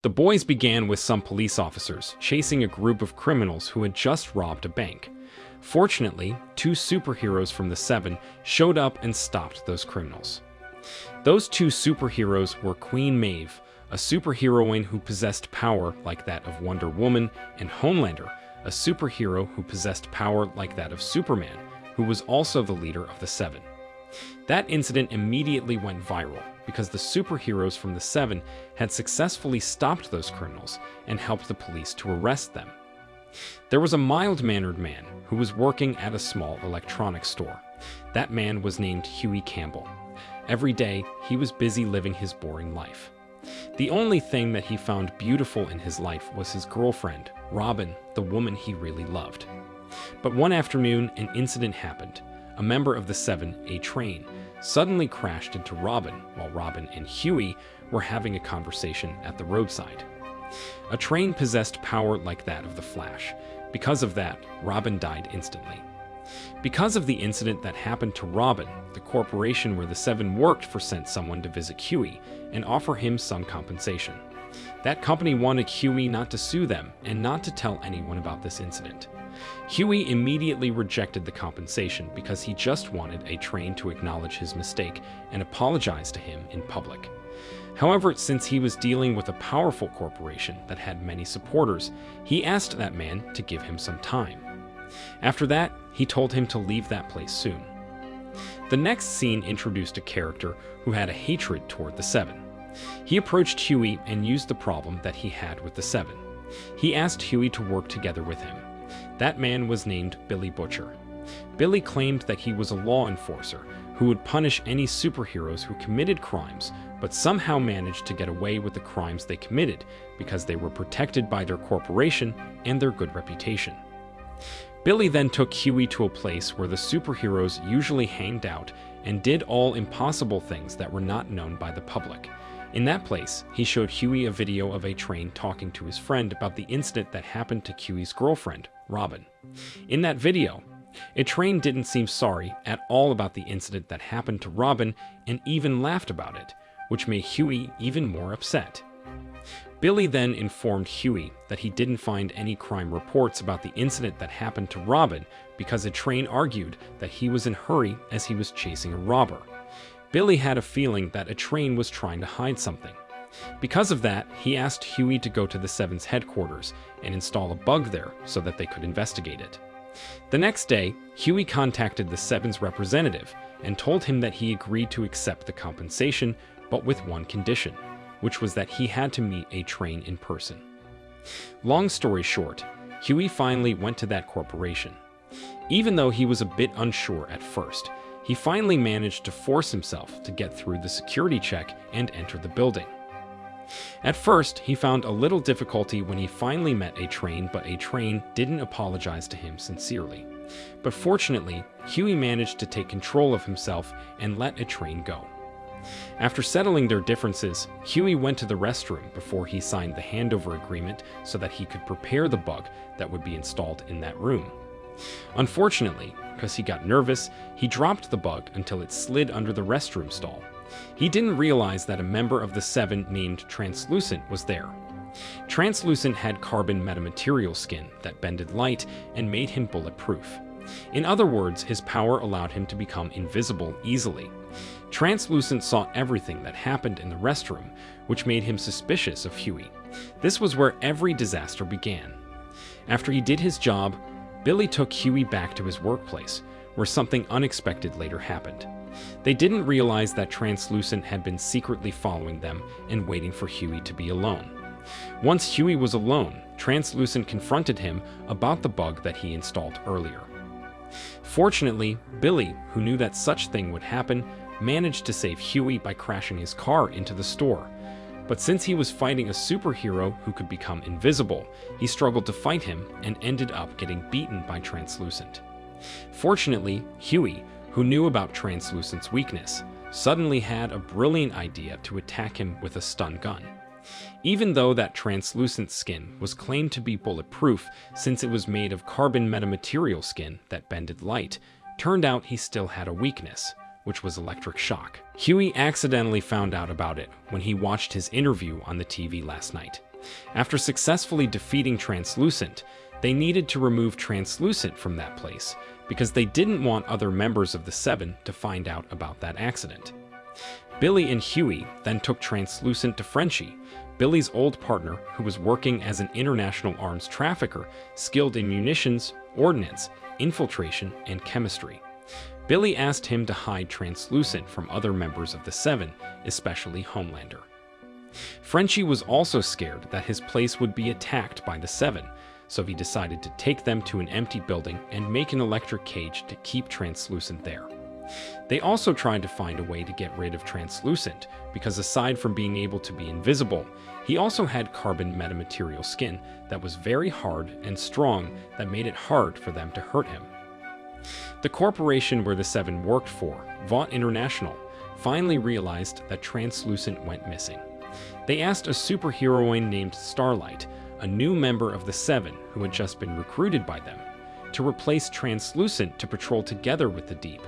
The boys began with some police officers chasing a group of criminals who had just robbed a bank. Fortunately, two superheroes from the Seven showed up and stopped those criminals. Those two superheroes were Queen Maeve, a superheroine who possessed power like that of Wonder Woman, and Homelander, a superhero who possessed power like that of Superman, who was also the leader of the Seven. That incident immediately went viral because the superheroes from the Seven had successfully stopped those criminals and helped the police to arrest them. There was a mild-mannered man who was working at a small electronics store. That man was named Huey Campbell. Every day, he was busy living his boring life. The only thing that he found beautiful in his life was his girlfriend, Robin, the woman he really loved. But one afternoon, an incident happened. A member of the Seven, a train, suddenly crashed into Robin while Robin and Huey were having a conversation at the roadside. A train possessed power like that of the Flash. Because of that, Robin died instantly. Because of the incident that happened to Robin, the corporation where the Seven worked sent someone to visit Huey and offer him some compensation. That company wanted Huey not to sue them and not to tell anyone about this incident. Huey immediately rejected the compensation because he just wanted a train to acknowledge his mistake and apologize to him in public. However, since he was dealing with a powerful corporation that had many supporters, he asked that man to give him some time. After that, he told him to leave that place soon. The next scene introduced a character who had a hatred toward the Seven. He approached Huey and used the problem that he had with the Seven. He asked Huey to work together with him. That man was named Billy Butcher. Billy claimed that he was a law enforcer who would punish any superheroes who committed crimes, but somehow managed to get away with the crimes they committed because they were protected by their corporation and their good reputation. Billy then took Huey to a place where the superheroes usually hanged out and did all impossible things that were not known by the public. In that place, he showed Huey a video of a train talking to his friend about the incident that happened to Huey's girlfriend, Robin. In that video, a train didn't seem sorry at all about the incident that happened to Robin and even laughed about it, which made Huey even more upset. Billy then informed Huey that he didn't find any crime reports about the incident that happened to Robin because a train argued that he was in a hurry as he was chasing a robber. Billy had a feeling that a train was trying to hide something. Because of that, he asked Huey to go to the Seven's headquarters and install a bug there so that they could investigate it. The next day, Huey contacted the Seven's representative and told him that he agreed to accept the compensation, but with one condition, which was that he had to meet a train in person. Long story short, Huey finally went to that corporation. Even though he was a bit unsure at first, he finally managed to force himself to get through the security check and enter the building. At first, he found a little difficulty when he finally met a train, but a train didn't apologize to him sincerely. But fortunately, Huey managed to take control of himself and let a train go. After settling their differences, Huey went to the restroom before he signed the handover agreement so that he could prepare the bug that would be installed in that room. Unfortunately, because he got nervous, he dropped the bug until it slid under the restroom stall. He didn't realize that a member of the Seven named Translucent was there. Translucent had carbon metamaterial skin that bended light and made him bulletproof. In other words, his power allowed him to become invisible easily. Translucent saw everything that happened in the restroom, which made him suspicious of Huey. This was where every disaster began. After he did his job, Billy took Huey back to his workplace, where something unexpected later happened. They didn't realize that Translucent had been secretly following them and waiting for Huey to be alone. Once Huey was alone, Translucent confronted him about the bug that he installed earlier. Fortunately, Billy, who knew that such thing would happen, managed to save Huey by crashing his car into the store. But since he was fighting a superhero who could become invisible, he struggled to fight him and ended up getting beaten by Translucent. Fortunately, Huey, who knew about Translucent's weakness, suddenly had a brilliant idea to attack him with a stun gun. Even though that Translucent skin was claimed to be bulletproof since it was made of carbon metamaterial skin that bended light, turned out he still had a weakness, which was electric shock. Huey accidentally found out about it when he watched his interview on the TV last night. After successfully defeating Translucent, they needed to remove Translucent from that place because they didn't want other members of the Seven to find out about that accident. Billy and Huey then took Translucent to Frenchie, Billy's old partner who was working as an international arms trafficker skilled in munitions, ordnance, infiltration, and chemistry. Billy asked him to hide Translucent from other members of the Seven, especially Homelander. Frenchie was also scared that his place would be attacked by the Seven, so he decided to take them to an empty building and make an electric cage to keep Translucent there. They also tried to find a way to get rid of Translucent, because aside from being able to be invisible, he also had carbon metamaterial skin that was very hard and strong that made it hard for them to hurt him. The corporation where the Seven worked for, Vought International, finally realized that Translucent went missing. They asked a superheroine named Starlight, a new member of the Seven who had just been recruited by them, to replace Translucent to patrol together with the Deep,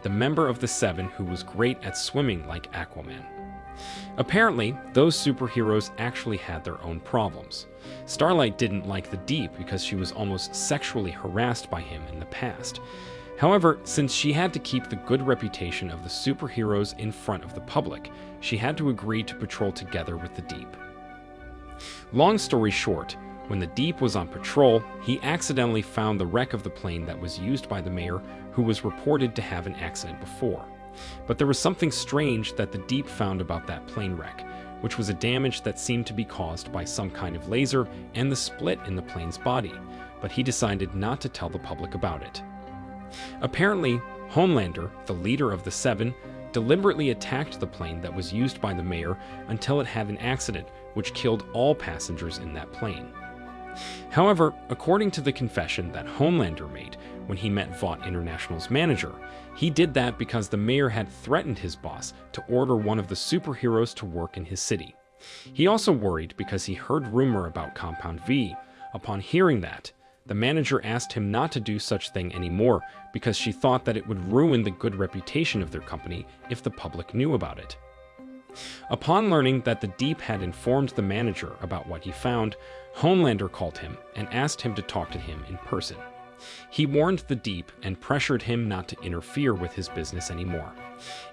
the member of the Seven who was great at swimming like Aquaman. Apparently, those superheroes actually had their own problems. Starlight didn't like the Deep because she was almost sexually harassed by him in the past. However, since she had to keep the good reputation of the superheroes in front of the public, she had to agree to patrol together with the Deep. Long story short, when the Deep was on patrol, he accidentally found the wreck of the plane that was used by the mayor, who was reported to have an accident before. But there was something strange that the Deep found about that plane wreck, which was a damage that seemed to be caused by some kind of laser and the split in the plane's body, but he decided not to tell the public about it. Apparently, Homelander, the leader of the Seven, deliberately attacked the plane that was used by the mayor until it had an accident which killed all passengers in that plane. However, according to the confession that Homelander made when he met Vought International's manager, he did that because the mayor had threatened his boss to order one of the superheroes to work in his city. He also worried because he heard rumor about Compound V. Upon hearing that, the manager asked him not to do such thing anymore because she thought that it would ruin the good reputation of their company if the public knew about it. Upon learning that the Deep had informed the manager about what he found, Homelander called him and asked him to talk to him in person. He warned the Deep and pressured him not to interfere with his business anymore.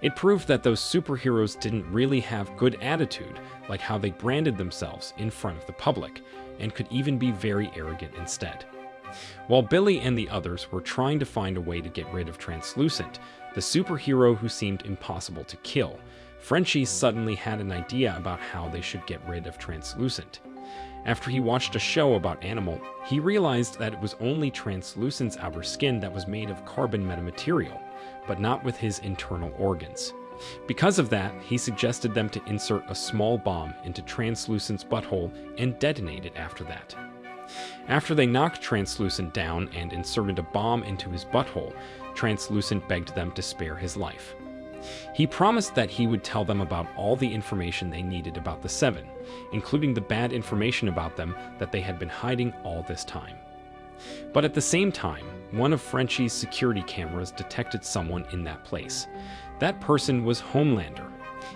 It proved that those superheroes didn't really have good attitude, like how they branded themselves in front of the public, and could even be very arrogant instead. While Billy and the others were trying to find a way to get rid of Translucent, the superhero who seemed impossible to kill, Frenchie suddenly had an idea about how they should get rid of Translucent. After he watched a show about Animal, he realized that it was only Translucent's outer skin that was made of carbon metamaterial, but not with his internal organs. Because of that, he suggested them to insert a small bomb into Translucent's butthole and detonate it after that. After they knocked Translucent down and inserted a bomb into his butthole, Translucent begged them to spare his life. He promised that he would tell them about all the information they needed about the Seven, including the bad information about them that they had been hiding all this time. But at the same time, one of Frenchie's security cameras detected someone in that place. That person was Homelander.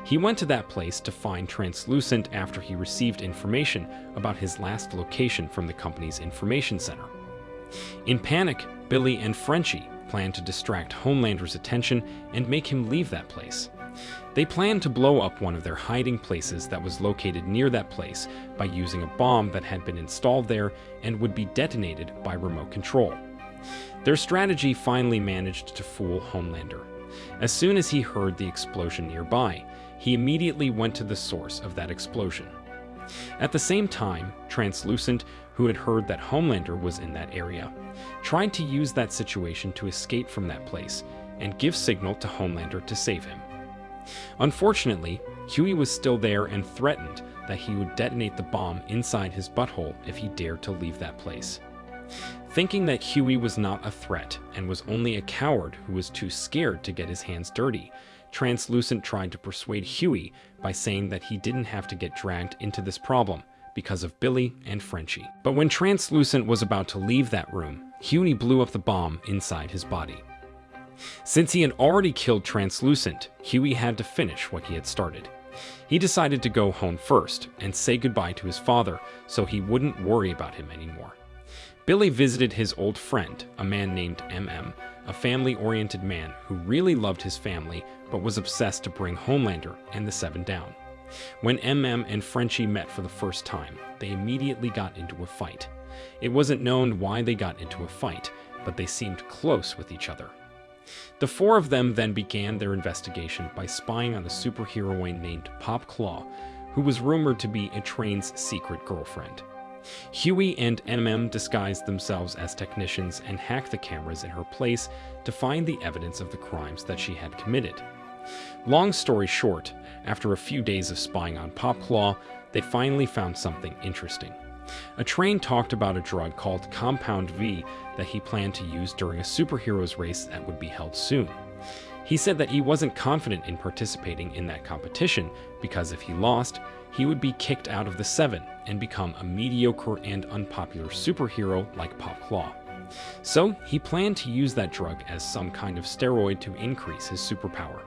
He went to that place to find Translucent after he received information about his last location from the company's information center. In panic, Billy and Frenchie planned to distract Homelander's attention and make him leave that place. They planned to blow up one of their hiding places that was located near that place by using a bomb that had been installed there and would be detonated by remote control. Their strategy finally managed to fool Homelander. As soon as he heard the explosion nearby, he immediately went to the source of that explosion. At the same time, Translucent, who had heard that Homelander was in that area, tried to use that situation to escape from that place and give signal to Homelander to save him. Unfortunately, Huey was still there and threatened that he would detonate the bomb inside his butthole if he dared to leave that place. Thinking that Huey was not a threat and was only a coward who was too scared to get his hands dirty, Translucent tried to persuade Huey by saying that he didn't have to get dragged into this problem because of Billy and Frenchie. But when Translucent was about to leave that room, Huey blew up the bomb inside his body. Since he had already killed Translucent, Huey had to finish what he had started. He decided to go home first and say goodbye to his father so he wouldn't worry about him anymore. Billy visited his old friend, a man named MM, a family-oriented man who really loved his family but was obsessed to bring Homelander and the Seven down. When MM and Frenchie met for the first time, they immediately got into a fight. It wasn't known why they got into a fight, but they seemed close with each other. The four of them then began their investigation by spying on a superheroine named Pop Claw, who was rumored to be a Train's secret girlfriend. Huey and MM disguised themselves as technicians and hacked the cameras in her place to find the evidence of the crimes that she had committed. Long story short, after a few days of spying on Pop Claw, they finally found something interesting. A Train talked about a drug called Compound V that he planned to use during a superheroes race that would be held soon. He said that he wasn't confident in participating in that competition because if he lost, he would be kicked out of the Seven and become a mediocre and unpopular superhero like Pop Claw. So he planned to use that drug as some kind of steroid to increase his superpower.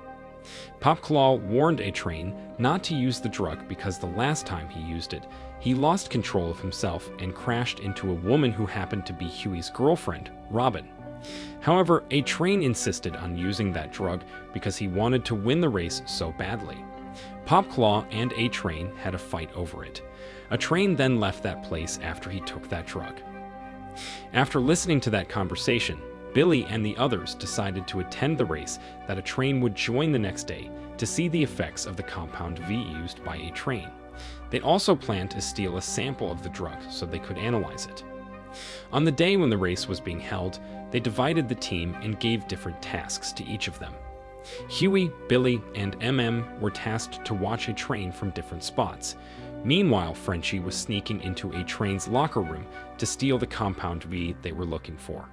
Pop Claw warned A Train not to use the drug because the last time he used it, he lost control of himself and crashed into a woman who happened to be Huey's girlfriend, Robin. However, A Train insisted on using that drug because he wanted to win the race so badly. Pop Claw and A Train had a fight over it. A Train then left that place after he took that drug. After listening to that conversation, Billy and the others decided to attend the race that A Train would join the next day to see the effects of the Compound V used by A Train. They also planned to steal a sample of the drug so they could analyze it. On the day when the race was being held, they divided the team and gave different tasks to each of them. Huey, Billy, and MM were tasked to watch A Train from different spots. Meanwhile, Frenchie was sneaking into A Train's locker room to steal the Compound V they were looking for.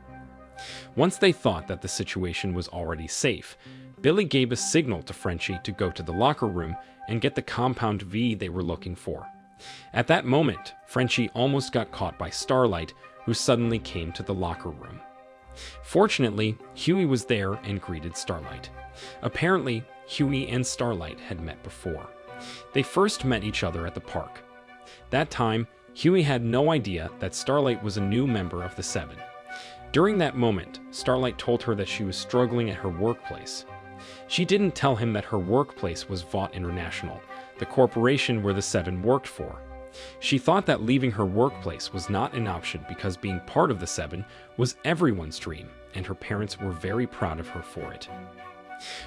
Once they thought that the situation was already safe, Billy gave a signal to Frenchie to go to the locker room and get the Compound V they were looking for. At that moment, Frenchie almost got caught by Starlight, who suddenly came to the locker room. Fortunately, Huey was there and greeted Starlight. Apparently, Huey and Starlight had met before. They first met each other at the park. That time, Huey had no idea that Starlight was a new member of the Seven. During that moment, Starlight told her that she was struggling at her workplace. She didn't tell him that her workplace was Vought International, the corporation where the Seven worked for. She thought that leaving her workplace was not an option because being part of the Seven was everyone's dream, and her parents were very proud of her for it.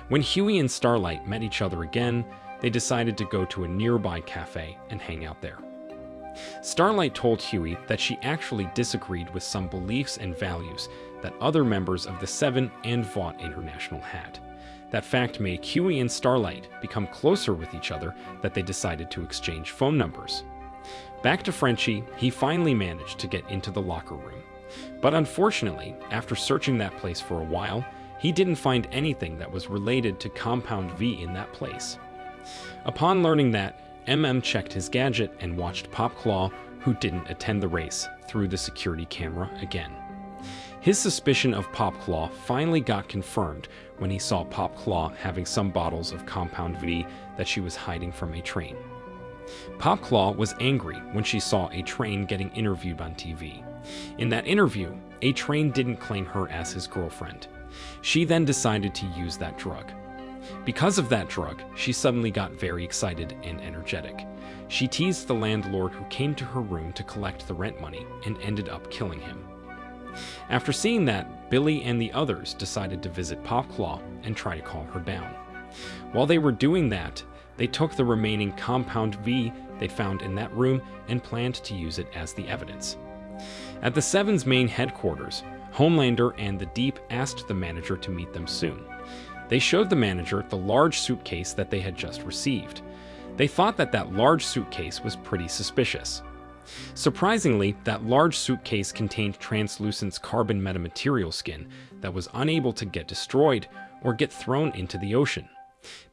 When Huey and Starlight met each other again, they decided to go to a nearby cafe and hang out there. Starlight told Huey that she actually disagreed with some beliefs and values that other members of the Seven and Vought International had. That fact made Huey and Starlight become closer with each other that they decided to exchange phone numbers. Back to Frenchie, he finally managed to get into the locker room. But unfortunately, after searching that place for a while, he didn't find anything that was related to Compound V in that place. Upon learning that, MM checked his gadget and watched Pop Claw, who didn't attend the race, through the security camera again. His suspicion of Pop Claw finally got confirmed when he saw Pop Claw having some bottles of Compound V that she was hiding from A Train. Pop Claw was angry when she saw A Train getting interviewed on TV. In that interview, A Train didn't claim her as his girlfriend. She then decided to use that drug. Because of that drug, she suddenly got very excited and energetic. She teased the landlord who came to her room to collect the rent money and ended up killing him. After seeing that, Billy and the others decided to visit Pop Claw and try to calm her down. While they were doing that, they took the remaining Compound V they found in that room and planned to use it as the evidence. At the Seven's main headquarters, Homelander and the Deep asked the manager to meet them soon. They showed the manager the large suitcase that they had just received. They thought that that large suitcase was pretty suspicious. Surprisingly, that large suitcase contained Translucent's carbon metamaterial skin that was unable to get destroyed or get thrown into the ocean.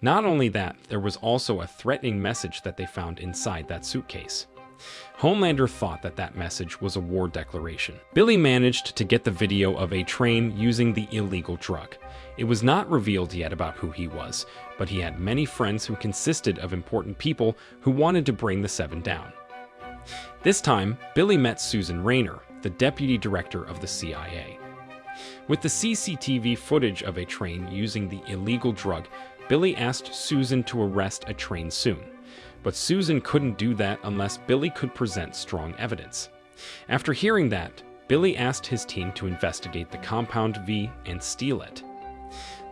Not only that, there was also a threatening message that they found inside that suitcase. Homelander thought that that message was a war declaration. Billy managed to get the video of a train using the illegal drug. It was not revealed yet about who he was, but he had many friends who consisted of important people who wanted to bring the Seven down. This time, Billy met Susan Rayner, the deputy director of the CIA. With the CCTV footage of a train using the illegal drug, Billy asked Susan to arrest a train soon. But Susan couldn't do that unless Billy could present strong evidence. After hearing that, Billy asked his team to investigate the Compound V and steal it.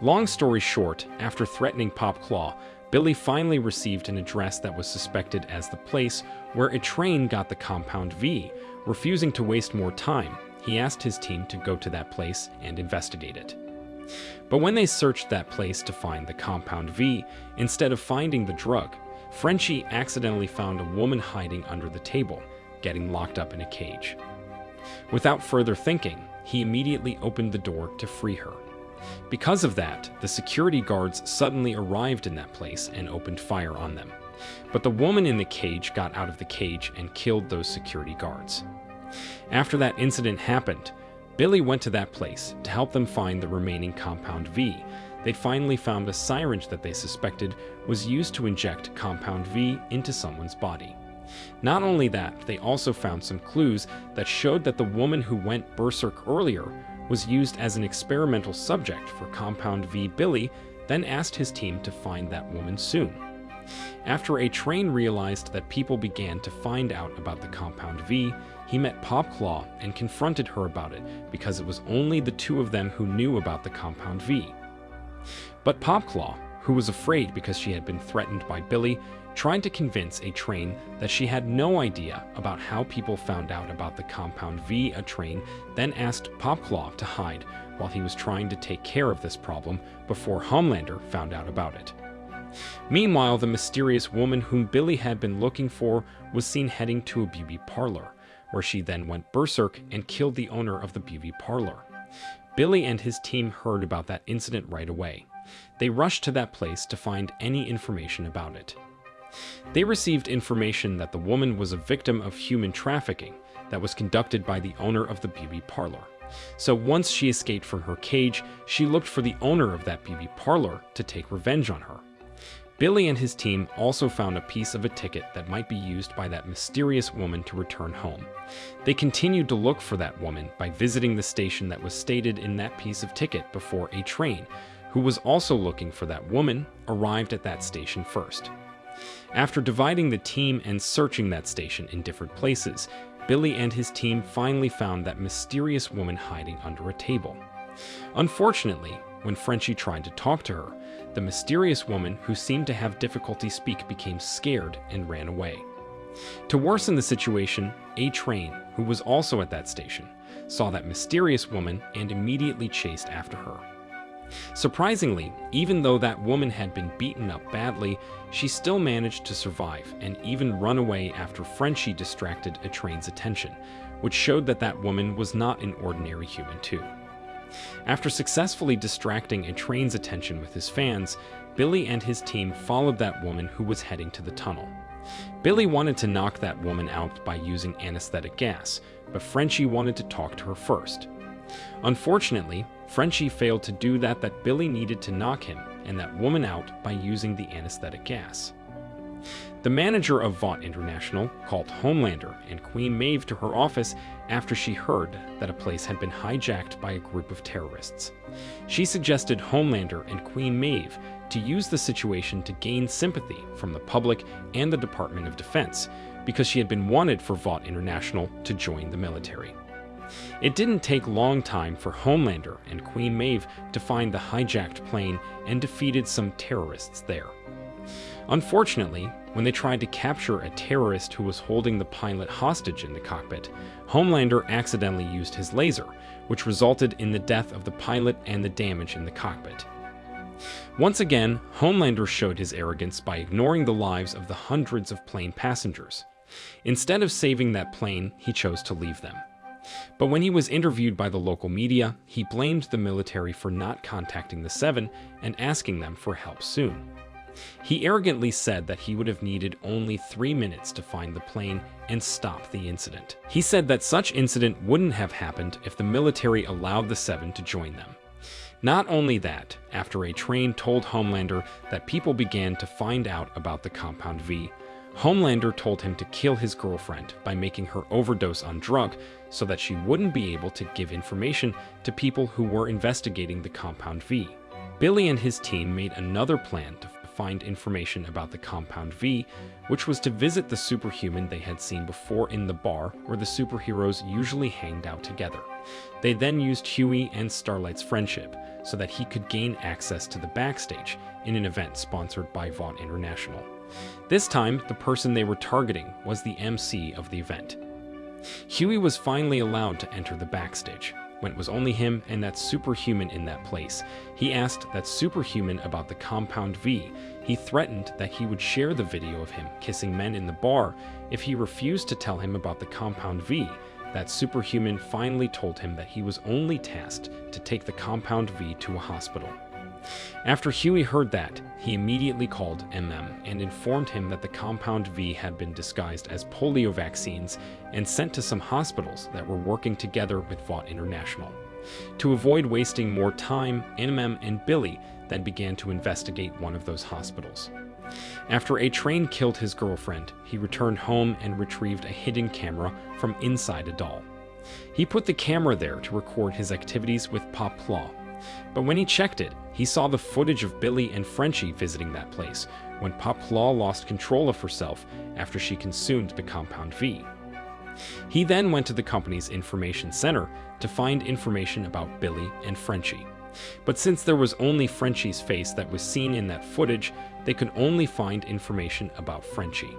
Long story short, after threatening Pop Claw, Billy finally received an address that was suspected as the place where a train got the Compound V. Refusing to waste more time, he asked his team to go to that place and investigate it. But when they searched that place to find the Compound V, instead of finding the drug, Frenchie accidentally found a woman hiding under the table, getting locked up in a cage. Without further thinking, he immediately opened the door to free her. Because of that, the security guards suddenly arrived in that place and opened fire on them. But the woman in the cage got out of the cage and killed those security guards. After that incident happened, Billy went to that place to help them find the remaining Compound V. They finally found a syringe that they suspected was used to inject Compound V into someone's body. Not only that, they also found some clues that showed that the woman who went berserk earlier was used as an experimental subject for Compound V. Billy then asked his team to find that woman soon. After a train realized that people began to find out about the Compound V, he met Pop Claw and confronted her about it because it was only the two of them who knew about the Compound V. But Pop Claw, who was afraid because she had been threatened by Billy, tried to convince a train that she had no idea about how people found out about the Compound V. A train then asked Pop Claw to hide while he was trying to take care of this problem before Homelander found out about it. Meanwhile, the mysterious woman whom Billy had been looking for was seen heading to a beauty parlor, where she then went berserk and killed the owner of the beauty parlor. Billy and his team heard about that incident right away. They rushed to that place to find any information about it. They received information that the woman was a victim of human trafficking that was conducted by the owner of the beauty parlor. So once she escaped from her cage, she looked for the owner of that beauty parlor to take revenge on her. Billy and his team also found a piece of a ticket that might be used by that mysterious woman to return home. They continued to look for that woman by visiting the station that was stated in that piece of ticket before a train, who was also looking for that woman, arrived at that station first. After dividing the team and searching that station in different places, Billy and his team finally found that mysterious woman hiding under a table. Unfortunately, when Frenchie tried to talk to her, the mysterious woman, who seemed to have difficulty speak, became scared and ran away. To worsen the situation, a train, who was also at that station, saw that mysterious woman and immediately chased after her. Surprisingly, even though that woman had been beaten up badly, she still managed to survive and even run away after Frenchie distracted a train's attention, which showed that that woman was not an ordinary human too. After successfully distracting a train's attention with his fans, Billy and his team followed that woman who was heading to the tunnel. Billy wanted to knock that woman out by using anesthetic gas, but Frenchie wanted to talk to her first. Unfortunately, Frenchie failed to do that Billy needed to knock him and that woman out by using the anesthetic gas. The manager of Vought International called Homelander and Queen Maeve to her office after she heard that a place had been hijacked by a group of terrorists. She suggested Homelander and Queen Maeve to use the situation to gain sympathy from the public and the Department of Defense, because she had been wanted for Vought International to join the military. It didn't take long time for Homelander and Queen Maeve to find the hijacked plane and defeated some terrorists there. Unfortunately, when they tried to capture a terrorist who was holding the pilot hostage in the cockpit, Homelander accidentally used his laser, which resulted in the death of the pilot and the damage in the cockpit. Once again, Homelander showed his arrogance by ignoring the lives of the hundreds of plane passengers. Instead of saving that plane, he chose to leave them. But when he was interviewed by the local media, he blamed the military for not contacting the Seven and asking them for help soon. He arrogantly said that he would have needed only 3 minutes to find the plane and stop the incident. He said that such incident wouldn't have happened if the military allowed the Seven to join them. Not only that, after a train told Homelander that people began to find out about the Compound V, Homelander told him to kill his girlfriend by making her overdose on drug so that she wouldn't be able to give information to people who were investigating the Compound V. Billy and his team made another plan to find information about the Compound V, which was to visit the superhuman they had seen before in the bar where the superheroes usually hanged out together. They then used Huey and Starlight's friendship so that he could gain access to the backstage in an event sponsored by Vought International. This time, the person they were targeting was the MC of the event. Huey was finally allowed to enter the backstage. When it was only him and that superhuman in that place, he asked that superhuman about the Compound V. He threatened that he would share the video of him kissing men in the bar if he refused to tell him about the Compound V. That superhuman finally told him that he was only tasked to take the Compound V to a hospital. After Huey heard that, he immediately called and informed him that the Compound V had been disguised as polio vaccines and sent to some hospitals that were working together with Vought International. To avoid wasting more time, and Billy then began to investigate one of those hospitals. After a train killed his girlfriend, he returned home and retrieved a hidden camera from inside a doll. He put the camera there to record his activities with Pop Claw. But when he checked it, he saw the footage of Billy and Frenchie visiting that place when Pop Claw lost control of herself after she consumed the Compound V. He then went to the company's information center to find information about Billy and Frenchie. But since there was only Frenchie's face that was seen in that footage, they could only find information about Frenchie.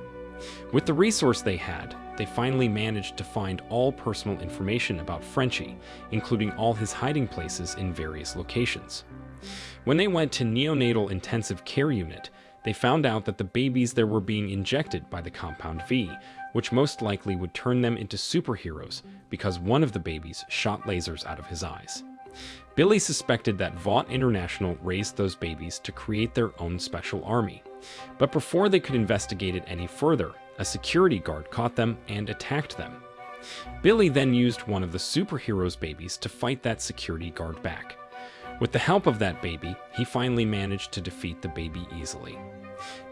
With the resource they had, they finally managed to find all personal information about Frenchie, including all his hiding places in various locations. When they went to neonatal intensive care unit, they found out that the babies there were being injected by the Compound V, which most likely would turn them into superheroes because one of the babies shot lasers out of his eyes. Billy suspected that Vought International raised those babies to create their own special army. But before they could investigate it any further, a security guard caught them and attacked them. Billy then used one of the superheroes' babies to fight that security guard back. With the help of that baby, he finally managed to defeat the baby easily.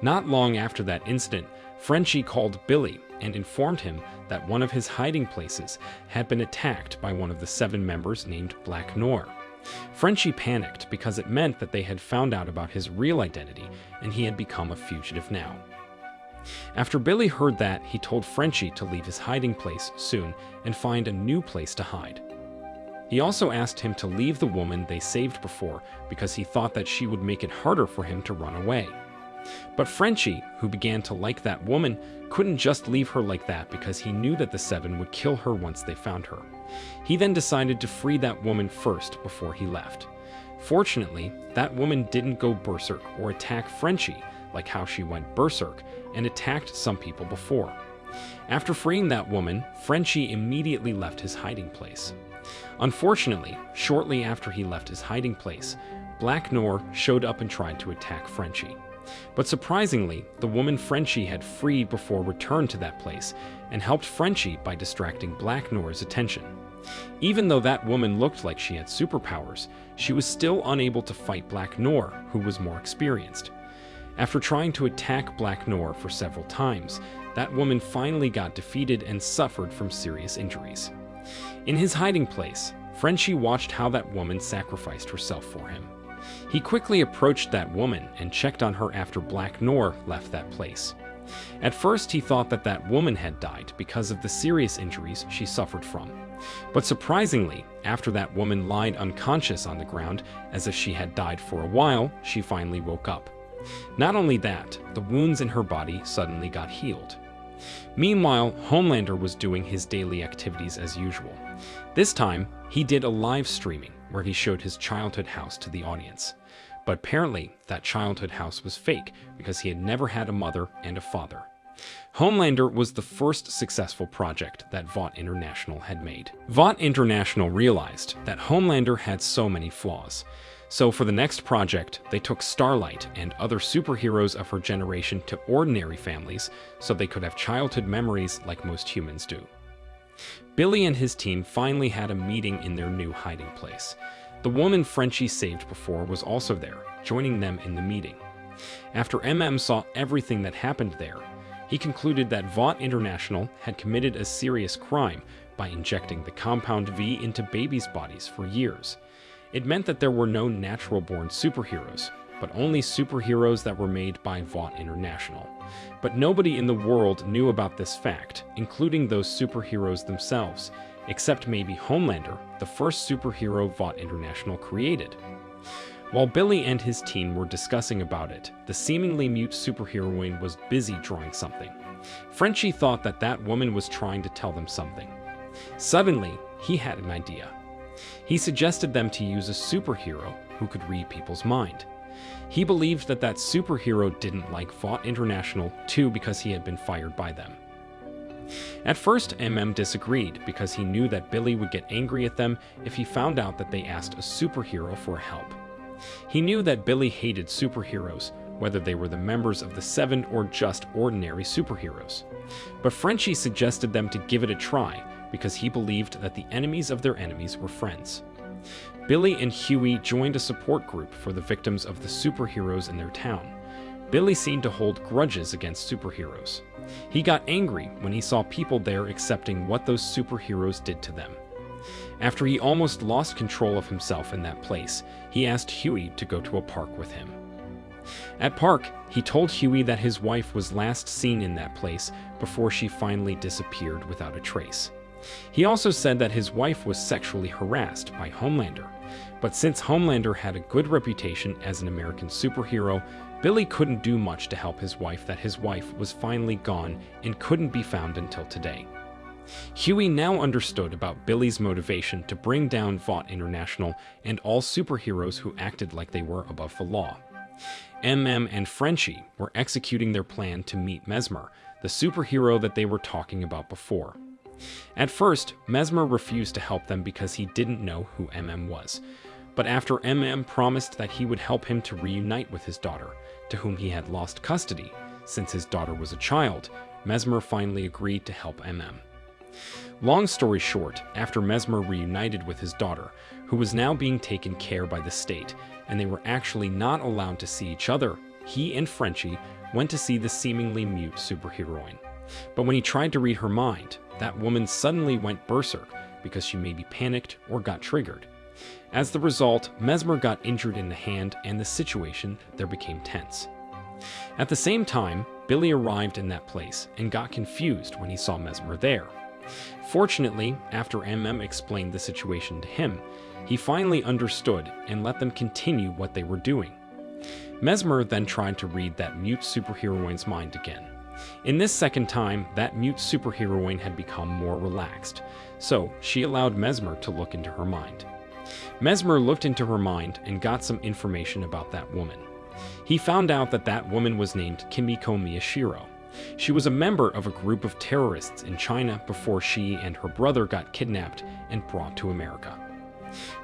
Not long after that incident, Frenchie called Billy and informed him that one of his hiding places had been attacked by one of the 7 members named Black Noir. Frenchie panicked because it meant that they had found out about his real identity and he had become a fugitive now. After Billy heard that, he told Frenchie to leave his hiding place soon and find a new place to hide. He also asked him to leave the woman they saved before because he thought that she would make it harder for him to run away. But Frenchie, who began to like that woman, couldn't just leave her like that because he knew that the 7 would kill her once they found her. He then decided to free that woman first before he left. Fortunately, that woman didn't go berserk or attack Frenchie like how she went berserk and attacked some people before. After freeing that woman, Frenchie immediately left his hiding place. Unfortunately, shortly after he left his hiding place, Black Noir showed up and tried to attack Frenchie. But surprisingly, the woman Frenchie had freed before returned to that place and helped Frenchie by distracting Black Noir's attention. Even though that woman looked like she had superpowers, she was still unable to fight Black Noir, who was more experienced. After trying to attack Black Noir for several times, that woman finally got defeated and suffered from serious injuries. In his hiding place, Frenchie watched how that woman sacrificed herself for him. He quickly approached that woman and checked on her after Black Noir left that place. At first, he thought that that woman had died because of the serious injuries she suffered from. But surprisingly, after that woman lied unconscious on the ground as if she had died for a while, she finally woke up. Not only that, the wounds in her body suddenly got healed. Meanwhile, Homelander was doing his daily activities as usual. This time, he did a live streaming where he showed his childhood house to the audience. But apparently, that childhood house was fake because he had never had a mother and a father. Homelander was the first successful project that Vought International had made. Vought International realized that Homelander had so many flaws, So for the next project, they took Starlight and other superheroes of her generation to ordinary families so they could have childhood memories like most humans do. Billy and his team finally had a meeting in their new hiding place. The woman Frenchie saved before was also there, joining them in the meeting. After saw everything that happened there, he concluded that Vought International had committed a serious crime by injecting the compound V into babies' bodies for years. It meant that there were no natural-born superheroes, but only superheroes that were made by Vought International. But nobody in the world knew about this fact, including those superheroes themselves, except maybe Homelander, the first superhero Vought International created. While Billy and his team were discussing about it, the seemingly mute superheroine was busy drawing something. Frenchie thought that that woman was trying to tell them something. Suddenly, he had an idea. He suggested them to use a superhero who could read people's mind. He believed that that superhero didn't like Vought International too because he had been fired by them. At first, disagreed because he knew that Billy would get angry at them if he found out that they asked a superhero for help. He knew that Billy hated superheroes, whether they were the members of the Seven or just ordinary superheroes. But Frenchie suggested them to give it a try because he believed that the enemies of their enemies were friends. Billy and Huey joined a support group for the victims of the superheroes in their town. Billy seemed to hold grudges against superheroes. He got angry when he saw people there accepting what those superheroes did to them. After he almost lost control of himself in that place, he asked Huey to go to a park with him. At park, he told Huey that his wife was last seen in that place before she finally disappeared without a trace. He also said that his wife was sexually harassed by Homelander, but since Homelander had a good reputation as an American superhero, Billy couldn't do much to help his wife that his wife was finally gone and couldn't be found until today. Huey now understood about Billy's motivation to bring down Vought International and all superheroes who acted like they were above the law. and Frenchie were executing their plan to meet Mesmer, the superhero that they were talking about before. At first, Mesmer refused to help them because he didn't know who was. But after promised that he would help him to reunite with his daughter, to whom he had lost custody, since his daughter was a child, Mesmer finally agreed to help Long story short, after Mesmer reunited with his daughter, who was now being taken care by the state, and they were actually not allowed to see each other, he and Frenchie went to see the seemingly mute superheroine. But when he tried to read her mind, that woman suddenly went berserk because she maybe panicked or got triggered. As the result, Mesmer got injured in the hand and the situation there became tense. At the same time, Billy arrived in that place and got confused when he saw Mesmer there. Fortunately, after explained the situation to him, he finally understood and let them continue what they were doing. Mesmer then tried to read that mute superheroine's mind again. In this second time, that mute superheroine had become more relaxed, so she allowed Mesmer to look into her mind. Mesmer looked into her mind and got some information about that woman. He found out that that woman was named Kimiko Miyashiro. She was a member of a group of terrorists in China before she and her brother got kidnapped and brought to America.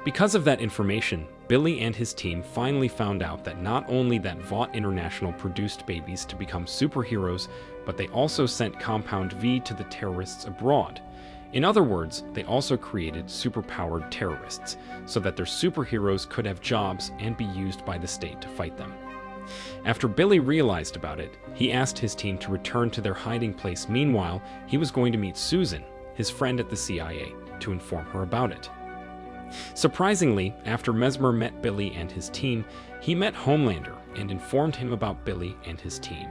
Because of that information, Billy and his team finally found out that not only that Vought International produced babies to become superheroes, but they also sent Compound V to the terrorists abroad. In other words, they also created superpowered terrorists, so that their superheroes could have jobs and be used by the state to fight them. After Billy realized about it, he asked his team to return to their hiding place. Meanwhile, he was going to meet Susan, his friend at the CIA, to inform her about it. Surprisingly, after Mesmer met Billy and his team, he met Homelander and informed him about Billy and his team.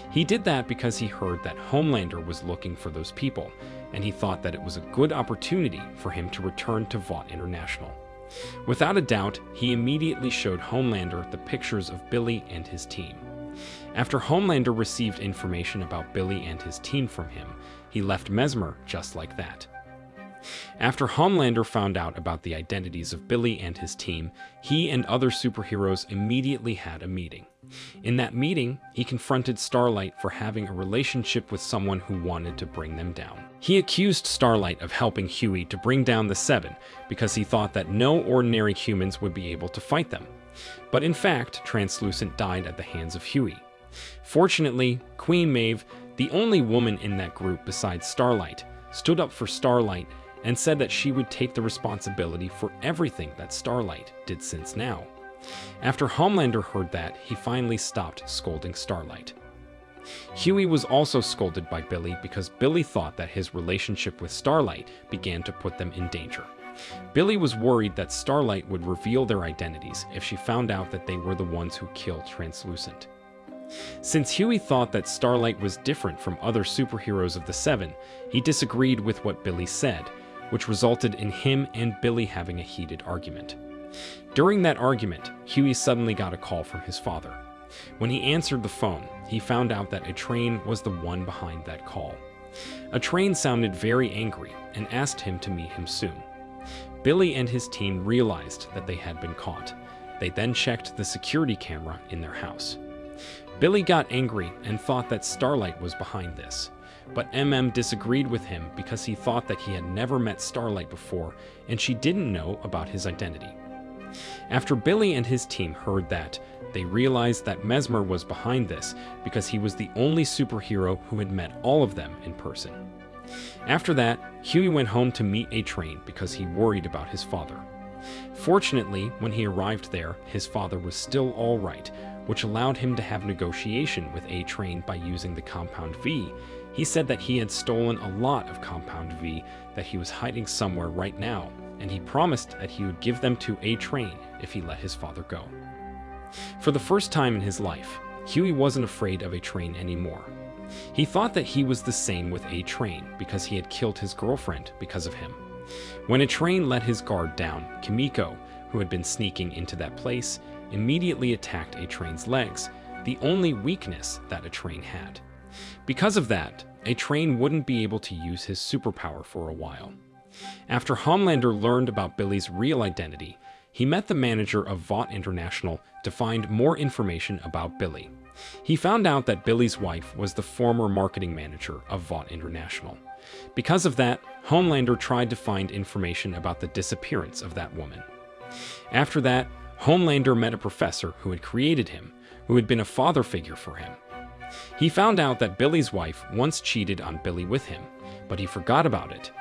He did that because he heard that Homelander was looking for those people, and he thought that it was a good opportunity for him to return to Vought International. Without a doubt, he immediately showed Homelander the pictures of Billy and his team. After Homelander received information about Billy and his team from him, he left Mesmer just like that. After Homelander found out about the identities of Billy and his team, he and other superheroes immediately had a meeting. In that meeting, he confronted Starlight for having a relationship with someone who wanted to bring them down. He accused Starlight of helping Huey to bring down the Seven because he thought that no ordinary humans would be able to fight them. But in fact, Translucent died at the hands of Huey. Fortunately, Queen Maeve, the only woman in that group besides Starlight, stood up for Starlight and said that she would take the responsibility for everything that Starlight did since now. After Homelander heard that, he finally stopped scolding Starlight. Huey was also scolded by Billy because Billy thought that his relationship with Starlight began to put them in danger. Billy was worried that Starlight would reveal their identities if she found out that they were the ones who killed Translucent. Since Huey thought that Starlight was different from other superheroes of the Seven, he disagreed with what Billy said, which resulted in him and Billy having a heated argument. During that argument, Huey suddenly got a call from his father. When he answered the phone, he found out that Atrain was the one behind that call. Atrain sounded very angry and asked him to meet him soon. Billy and his team realized that they had been caught. They then checked the security camera in their house. Billy got angry and thought that Starlight was behind this. But disagreed with him because he thought that he had never met Starlight before and she didn't know about his identity. After Billy and his team heard that, they realized that Mesmer was behind this because he was the only superhero who had met all of them in person. After that, Huey went home to meet Atrain because he worried about his father. Fortunately, when he arrived there, his father was still all right, which allowed him to have negotiation with Atrain by using the Compound V. He said that he had stolen a lot of Compound V that he was hiding somewhere right now, and he promised that he would give them to Atrain if he let his father go. For the first time in his life, Huey wasn't afraid of Atrain anymore. He thought that he was the same with Atrain because he had killed his girlfriend because of him. When Atrain let his guard down, Kimiko, who had been sneaking into that place, immediately attacked Atrain's legs, the only weakness that Atrain had. Because of that, Atrain wouldn't be able to use his superpower for a while. After Homelander learned about Billy's real identity, he met the manager of Vought International to find more information about Billy. He found out that Billy's wife was the former marketing manager of Vought International. Because of that, Homelander tried to find information about the disappearance of that woman. After that, Homelander met a professor who had created him, who had been a father figure for him. He found out that Billy's wife once cheated on Billy with him, but he forgot about it.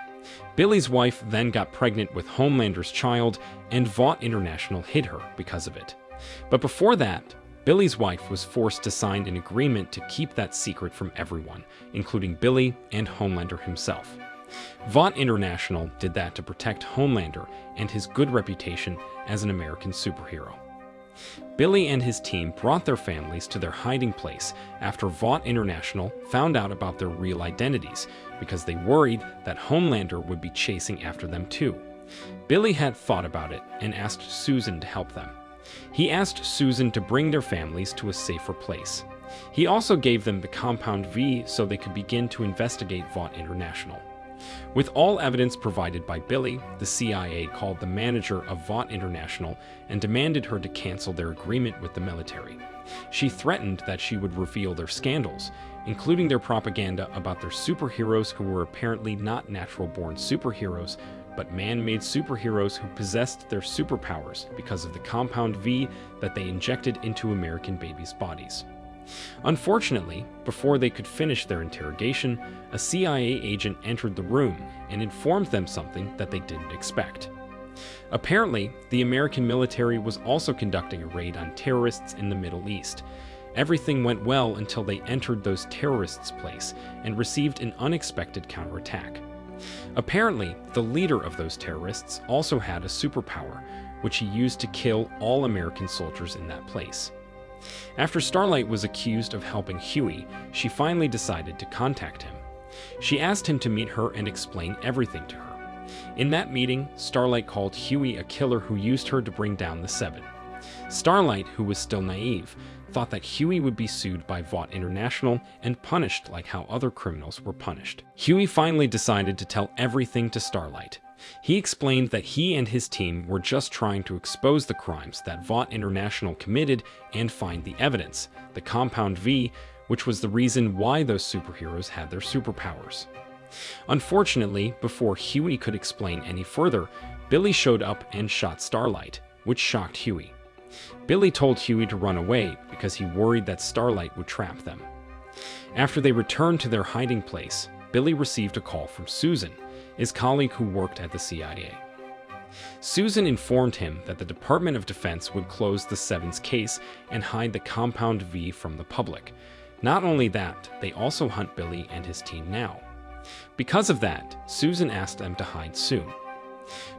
Billy's wife then got pregnant with Homelander's child, and Vought International hid her because of it. But before that, Billy's wife was forced to sign an agreement to keep that secret from everyone, including Billy and Homelander himself. Vought International did that to protect Homelander and his good reputation as an American superhero. Billy and his team brought their families to their hiding place after Vought International found out about their real identities because they worried that Homelander would be chasing after them too. Billy had thought about it and asked Susan to help them. He asked Susan to bring their families to a safer place. He also gave them the Compound V so they could begin to investigate Vought International. With all evidence provided by Billy, the CIA called the manager of Vought International and demanded her to cancel their agreement with the military. She threatened that she would reveal their scandals, including their propaganda about their superheroes who were apparently not natural-born superheroes, but man-made superheroes who possessed their superpowers because of the Compound V that they injected into American babies' bodies. Unfortunately, before they could finish their interrogation, a CIA agent entered the room and informed them something that they didn't expect. Apparently, the American military was also conducting a raid on terrorists in the Middle East. Everything went well until they entered those terrorists' place and received an unexpected counterattack. Apparently, the leader of those terrorists also had a superpower, which he used to kill all American soldiers in that place. After Starlight was accused of helping Huey, she finally decided to contact him. She asked him to meet her and explain everything to her. In that meeting, Starlight called Huey a killer who used her to bring down the Seven. Starlight, who was still naive, thought that Huey would be sued by Vought International and punished like how other criminals were punished. Huey finally decided to tell everything to Starlight. He explained that he and his team were just trying to expose the crimes that Vought International committed and find the evidence, the Compound V, which was the reason why those superheroes had their superpowers. Unfortunately, before Huey could explain any further, Billy showed up and shot Starlight, which shocked Huey. Billy told Huey to run away because he worried that Starlight would trap them. After they returned to their hiding place, Billy received a call from Susan, his colleague who worked at the CIA. Susan informed him that the Department of Defense would close the Seven's case and hide the Compound V from the public. Not only that, they also hunt Billy and his team now. Because of that, Susan asked them to hide soon.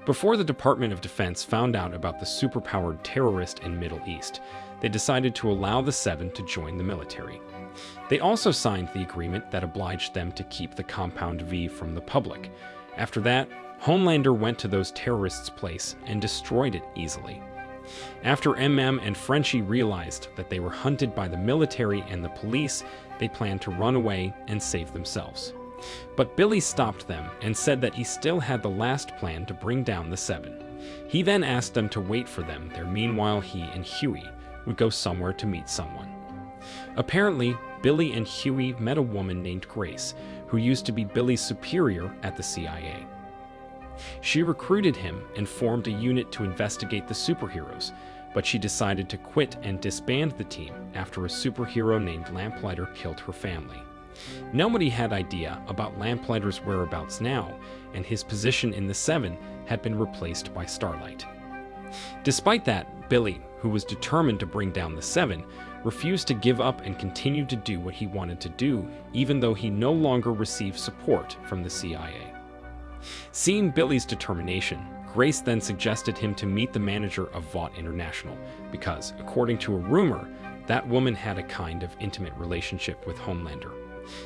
Before the Department of Defense found out about the superpowered terrorist in Middle East, they decided to allow the Seven to join the military. They also signed the agreement that obliged them to keep the Compound V from the public. After that, Homelander went to those terrorists' place and destroyed it easily. After MM and Frenchie realized that they were hunted by the military and the police, they planned to run away and save themselves. But Billy stopped them and said that he still had the last plan to bring down the Seven. He then asked them to wait for them there. Meanwhile, he and Huey would go somewhere to meet someone. Apparently, Billy and Huey met a woman named Grace, who used to be Billy's superior at the CIA. She recruited him and formed a unit to investigate the superheroes, but she decided to quit and disband the team after a superhero named Lamplighter killed her family. Nobody had idea about Lamplighter's whereabouts now, and his position in the Seven had been replaced by Starlight. Despite that, Billy, who was determined to bring down the Seven, refused to give up and continued to do what he wanted to do, even though he no longer received support from the CIA. Seeing Billy's determination, Grace then suggested him to meet the manager of Vought International, because, according to a rumor, that woman had a kind of intimate relationship with Homelander.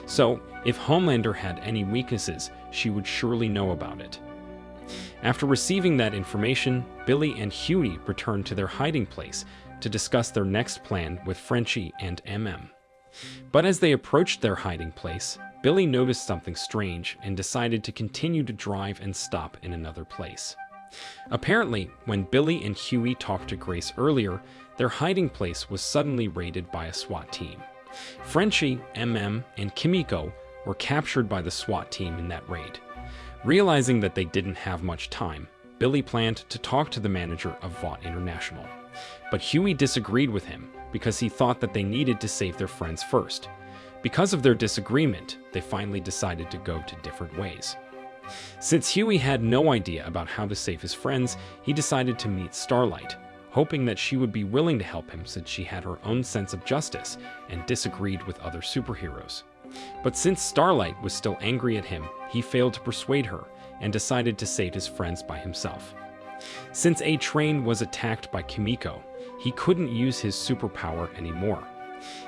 So, if Homelander had any weaknesses, she would surely know about it. After receiving that information, Billy and Huey returned to their hiding place to discuss their next plan with Frenchie and MM. But as they approached their hiding place, Billy noticed something strange and decided to continue to drive and stop in another place. Apparently, when Billy and Huey talked to Grace earlier, their hiding place was suddenly raided by a SWAT team. Frenchie, MM, and Kimiko were captured by the SWAT team in that raid. Realizing that they didn't have much time, Billy planned to talk to the manager of Vought International. But Huey disagreed with him because he thought that they needed to save their friends first. Because of their disagreement, they finally decided to go to different ways. Since Huey had no idea about how to save his friends, he decided to meet Starlight, hoping that she would be willing to help him since she had her own sense of justice and disagreed with other superheroes. But since Starlight was still angry at him, he failed to persuade her and decided to save his friends by himself. Since A-Train was attacked by Kimiko, he couldn't use his superpower anymore.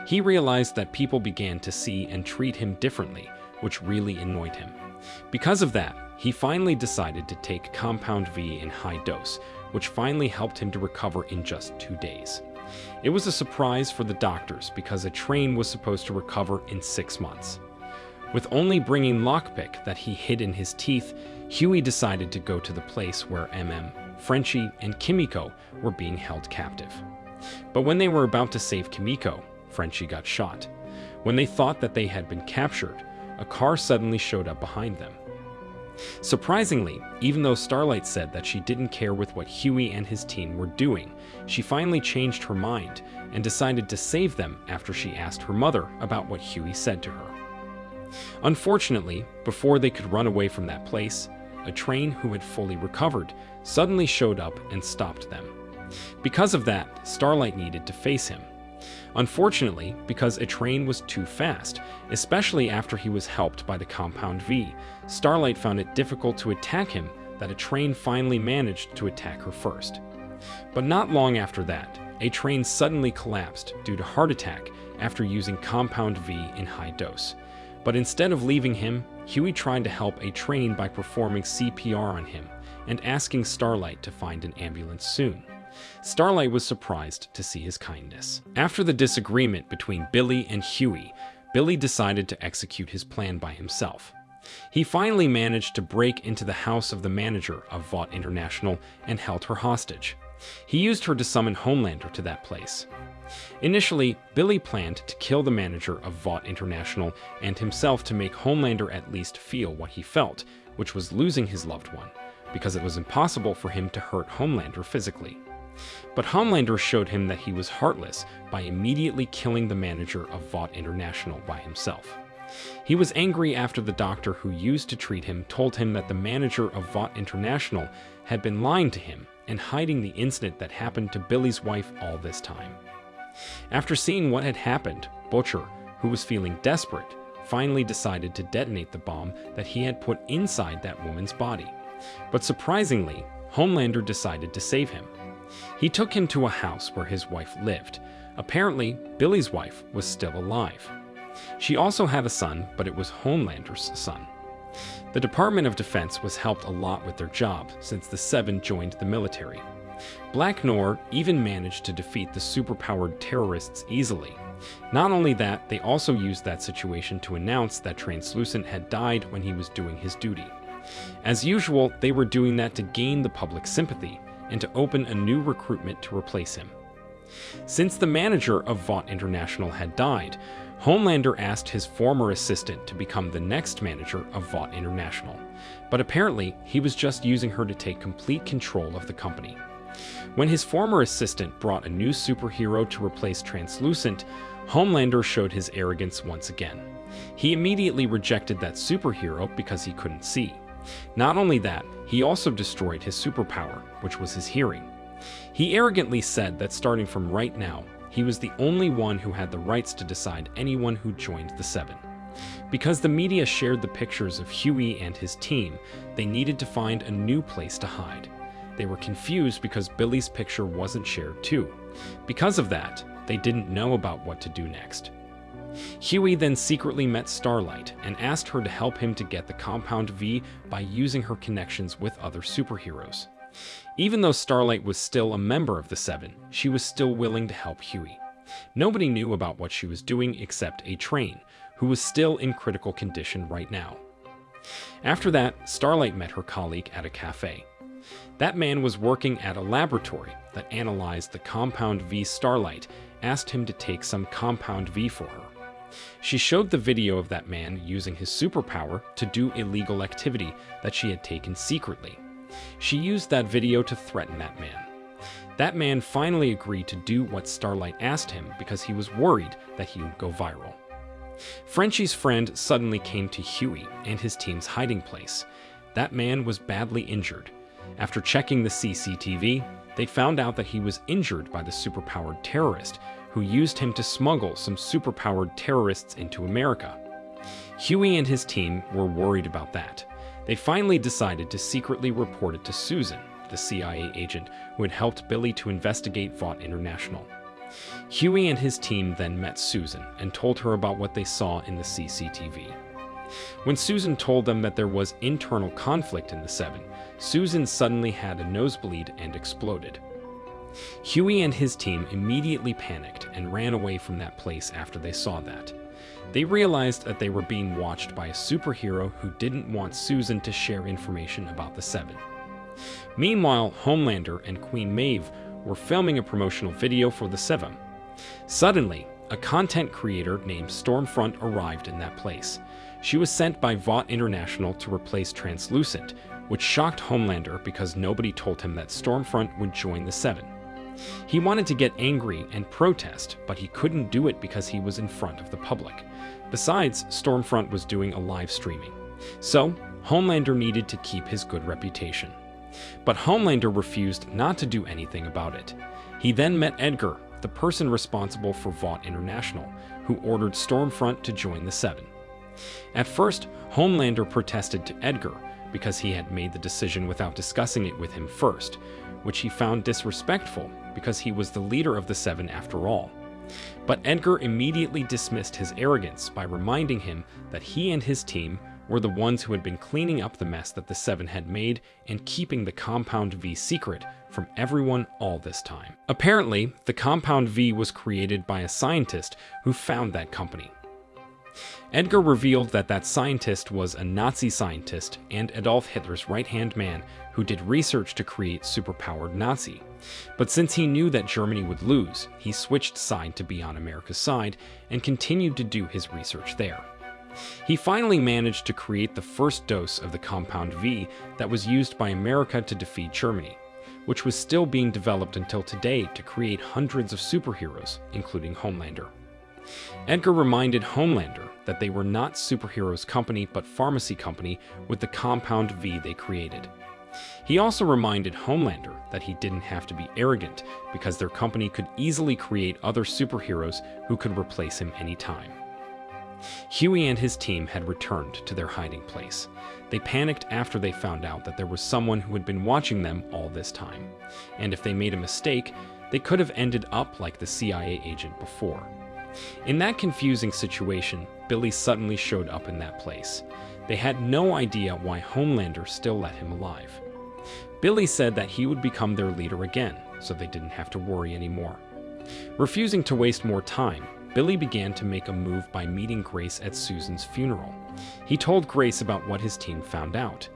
He realized that people began to see and treat him differently, which really annoyed him. Because of that, he finally decided to take Compound V in high dose, which finally helped him to recover in just 2 days. It was a surprise for the doctors because A-Train was supposed to recover in 6 months. With only bringing lockpick that he hid in his teeth, Huey decided to go to the place where MM, Frenchie, and Kimiko were being held captive. But when they were about to save Kimiko, Frenchie got shot. When they thought that they had been captured, a car suddenly showed up behind them. Surprisingly, even though Starlight said that she didn't care with what Huey and his team were doing, she finally changed her mind and decided to save them after she asked her mother about what Huey said to her. Unfortunately, before they could run away from that place, A-Train who had fully recovered suddenly showed up and stopped them. Because of that, Starlight needed to face him. Unfortunately, because A-Train was too fast, especially after he was helped by the Compound V, Starlight found it difficult to attack him that A-Train finally managed to attack her first. But not long after that, A-Train suddenly collapsed due to heart attack after using Compound V in high dose. But instead of leaving him, Huey tried to help A-Train by performing CPR on him and asking Starlight to find an ambulance soon. Starlight was surprised to see his kindness. After the disagreement between Billy and Huey, Billy decided to execute his plan by himself. He finally managed to break into the house of the manager of Vought International and held her hostage. He used her to summon Homelander to that place. Initially, Billy planned to kill the manager of Vought International and himself to make Homelander at least feel what he felt, which was losing his loved one, because it was impossible for him to hurt Homelander physically. But Homelander showed him that he was heartless by immediately killing the manager of Vought International by himself. He was angry after the doctor who used to treat him told him that the manager of Vought International had been lying to him and hiding the incident that happened to Billy's wife all this time. After seeing what had happened, Butcher, who was feeling desperate, finally decided to detonate the bomb that he had put inside that woman's body. But surprisingly, Homelander decided to save him. He took him to a house where his wife lived. Apparently, Billy's wife was still alive. She also had a son, but it was Homelander's son. The Department of Defense was helped a lot with their job since the Seven joined the military. Black Noir even managed to defeat the superpowered terrorists easily. Not only that, they also used that situation to announce that Translucent had died when he was doing his duty. As usual, they were doing that to gain the public sympathy and to open a new recruitment to replace him. Since the manager of Vought International had died, Homelander asked his former assistant to become the next manager of Vought International, but apparently he was just using her to take complete control of the company. When his former assistant brought a new superhero to replace Translucent, Homelander showed his arrogance once again. He immediately rejected that superhero because he couldn't see. Not only that, he also destroyed his superpower, which was his hearing. He arrogantly said that starting from right now, he was the only one who had the rights to decide anyone who joined the Seven. Because the media shared the pictures of Huey and his team, they needed to find a new place to hide. They were confused because Billy's picture wasn't shared too. Because of that, they didn't know about what to do next. Huey then secretly met Starlight and asked her to help him to get the Compound V by using her connections with other superheroes. Even though Starlight was still a member of the Seven, she was still willing to help Huey. Nobody knew about what she was doing except a Train, who was still in critical condition right now. After that, Starlight met her colleague at a cafe. That man was working at a laboratory that analyzed the Compound V. Starlight asked him to take some Compound V for her. She showed the video of that man using his superpower to do illegal activity that she had taken secretly. She used that video to threaten that man. That man finally agreed to do what Starlight asked him because he was worried that he would go viral. Frenchie's friend suddenly came to Huey and his team's hiding place. That man was badly injured. After checking the CCTV, they found out that he was injured by the superpowered terrorist who used him to smuggle some superpowered terrorists into America. Huey and his team were worried about that. They finally decided to secretly report it to Susan, the CIA agent who had helped Billy to investigate Vought International. Huey and his team then met Susan and told her about what they saw in the CCTV. When Susan told them that there was internal conflict in the Seven, Susan suddenly had a nosebleed and exploded. Huey and his team immediately panicked and ran away from that place after they saw that. They realized that they were being watched by a superhero who didn't want Susan to share information about the Seven. Meanwhile, Homelander and Queen Maeve were filming a promotional video for the Seven. Suddenly, a content creator named Stormfront arrived in that place. She was sent by Vought International to replace Translucent, which shocked Homelander because nobody told him that Stormfront would join the Seven. He wanted to get angry and protest, but he couldn't do it because he was in front of the public. Besides, Stormfront was doing a live streaming. So, Homelander needed to keep his good reputation. But Homelander refused not to do anything about it. He then met Edgar, the person responsible for Vought International, who ordered Stormfront to join the Seven. At first, Homelander protested to Edgar because he had made the decision without discussing it with him first, which he found disrespectful because he was the leader of the Seven after all. But Edgar immediately dismissed his arrogance by reminding him that he and his team were the ones who had been cleaning up the mess that the Seven had made and keeping the Compound V secret from everyone all this time. Apparently, the Compound V was created by a scientist who found that company. Edgar revealed that that scientist was a Nazi scientist and Adolf Hitler's right-hand man who did research to create superpowered Nazi. But since he knew that Germany would lose, he switched side to be on America's side and continued to do his research there. He finally managed to create the first dose of the Compound V that was used by America to defeat Germany, which was still being developed until today to create hundreds of superheroes, including Homelander. Edgar reminded Homelander that they were not Superheroes Company but Pharmacy Company with the Compound V they created. He also reminded Homelander that he didn't have to be arrogant because their company could easily create other superheroes who could replace him anytime. Huey and his team had returned to their hiding place. They panicked after they found out that there was someone who had been watching them all this time, and if they made a mistake, they could have ended up like the CIA agent before. In that confusing situation, Billy suddenly showed up in that place. They had no idea why Homelander still let him alive. Billy said that he would become their leader again, so they didn't have to worry anymore. Refusing to waste more time, Billy began to make a move by meeting Grace at Susan's funeral. He told Grace about what his team found out.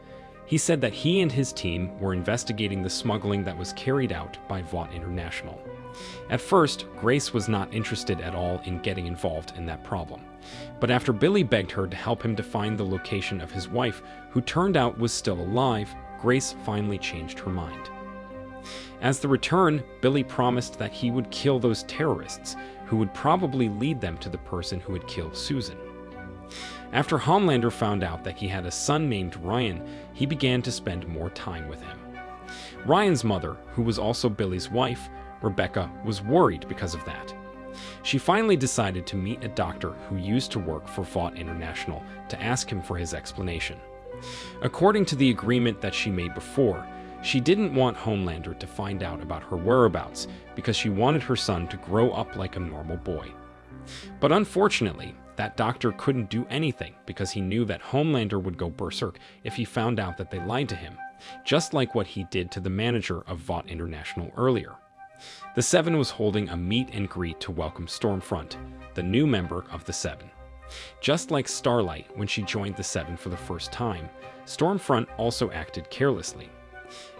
He said that he and his team were investigating the smuggling that was carried out by Vought International. At first, Grace was not interested at all in getting involved in that problem. But after Billy begged her to help him to find the location of his wife, who turned out was still alive, Grace finally changed her mind. As the return, Billy promised that he would kill those terrorists, who would probably lead them to the person who had killed Susan. After Homelander found out that he had a son named Ryan, he began to spend more time with him. Ryan's mother, who was also Billy's wife, Rebecca, was worried because of that. She finally decided to meet a doctor who used to work for Vought International to ask him for his explanation. According to the agreement that she made before, she didn't want Homelander to find out about her whereabouts because she wanted her son to grow up like a normal boy. But unfortunately, that doctor couldn't do anything because he knew that Homelander would go berserk if he found out that they lied to him, just like what he did to the manager of Vought International earlier. The Seven was holding a meet and greet to welcome Stormfront, the new member of the Seven. Just like Starlight when she joined the Seven for the first time, Stormfront also acted carelessly.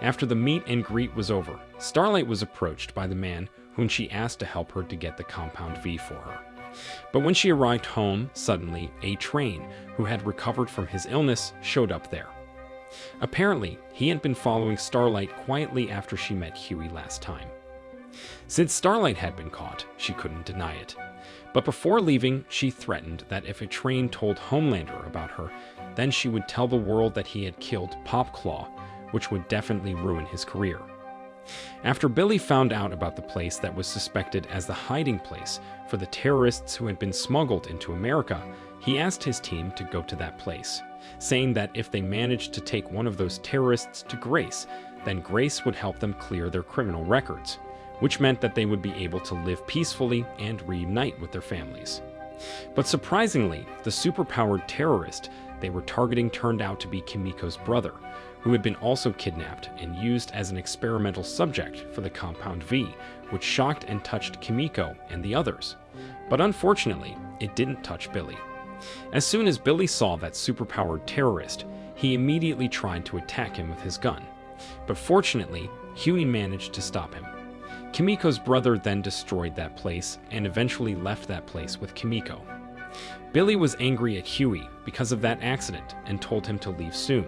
After the meet and greet was over, Starlight was approached by the man whom she asked to help her to get the Compound V for her. But when she arrived home, suddenly, a Train, who had recovered from his illness, showed up there. Apparently, he had been following Starlight quietly after she met Huey last time. Since Starlight had been caught, she couldn't deny it. But before leaving, she threatened that if a Train told Homelander about her, then she would tell the world that he had killed Popclaw, which would definitely ruin his career. After Billy found out about the place that was suspected as the hiding place for the terrorists who had been smuggled into America, he asked his team to go to that place, saying that if they managed to take one of those terrorists to Grace, then Grace would help them clear their criminal records, which meant that they would be able to live peacefully and reunite with their families. But surprisingly, the superpowered terrorist they were targeting turned out to be Kimiko's brother, who had been also kidnapped and used as an experimental subject for the Compound V, which shocked and touched Kimiko and the others. But unfortunately, it didn't touch Billy. As soon as Billy saw that superpowered terrorist, he immediately tried to attack him with his gun. But fortunately, Huey managed to stop him. Kimiko's brother then destroyed that place and eventually left that place with Kimiko. Billy was angry at Huey because of that accident and told him to leave soon.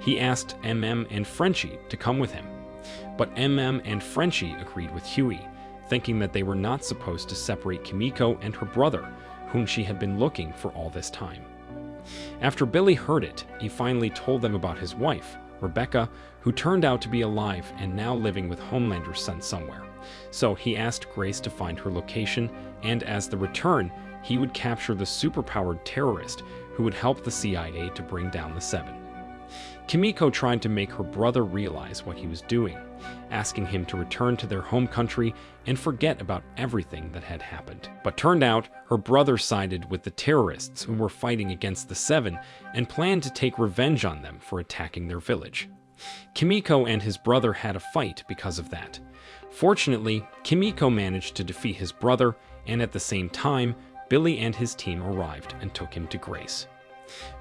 He asked MM and Frenchie to come with him, but MM and Frenchie agreed with Huey, thinking that they were not supposed to separate Kimiko and her brother, whom she had been looking for all this time. After Billy heard it, he finally told them about his wife, Rebecca, who turned out to be alive and now living with Homelander's son somewhere. So he asked Grace to find her location, and as the return, he would capture the superpowered terrorist who would help the CIA to bring down the Seven. Kimiko tried to make her brother realize what he was doing, asking him to return to their home country and forget about everything that had happened. But turned out, her brother sided with the terrorists who were fighting against the Seven and planned to take revenge on them for attacking their village. Kimiko and his brother had a fight because of that. Fortunately, Kimiko managed to defeat his brother, and at the same time, Billy and his team arrived and took him to Grace.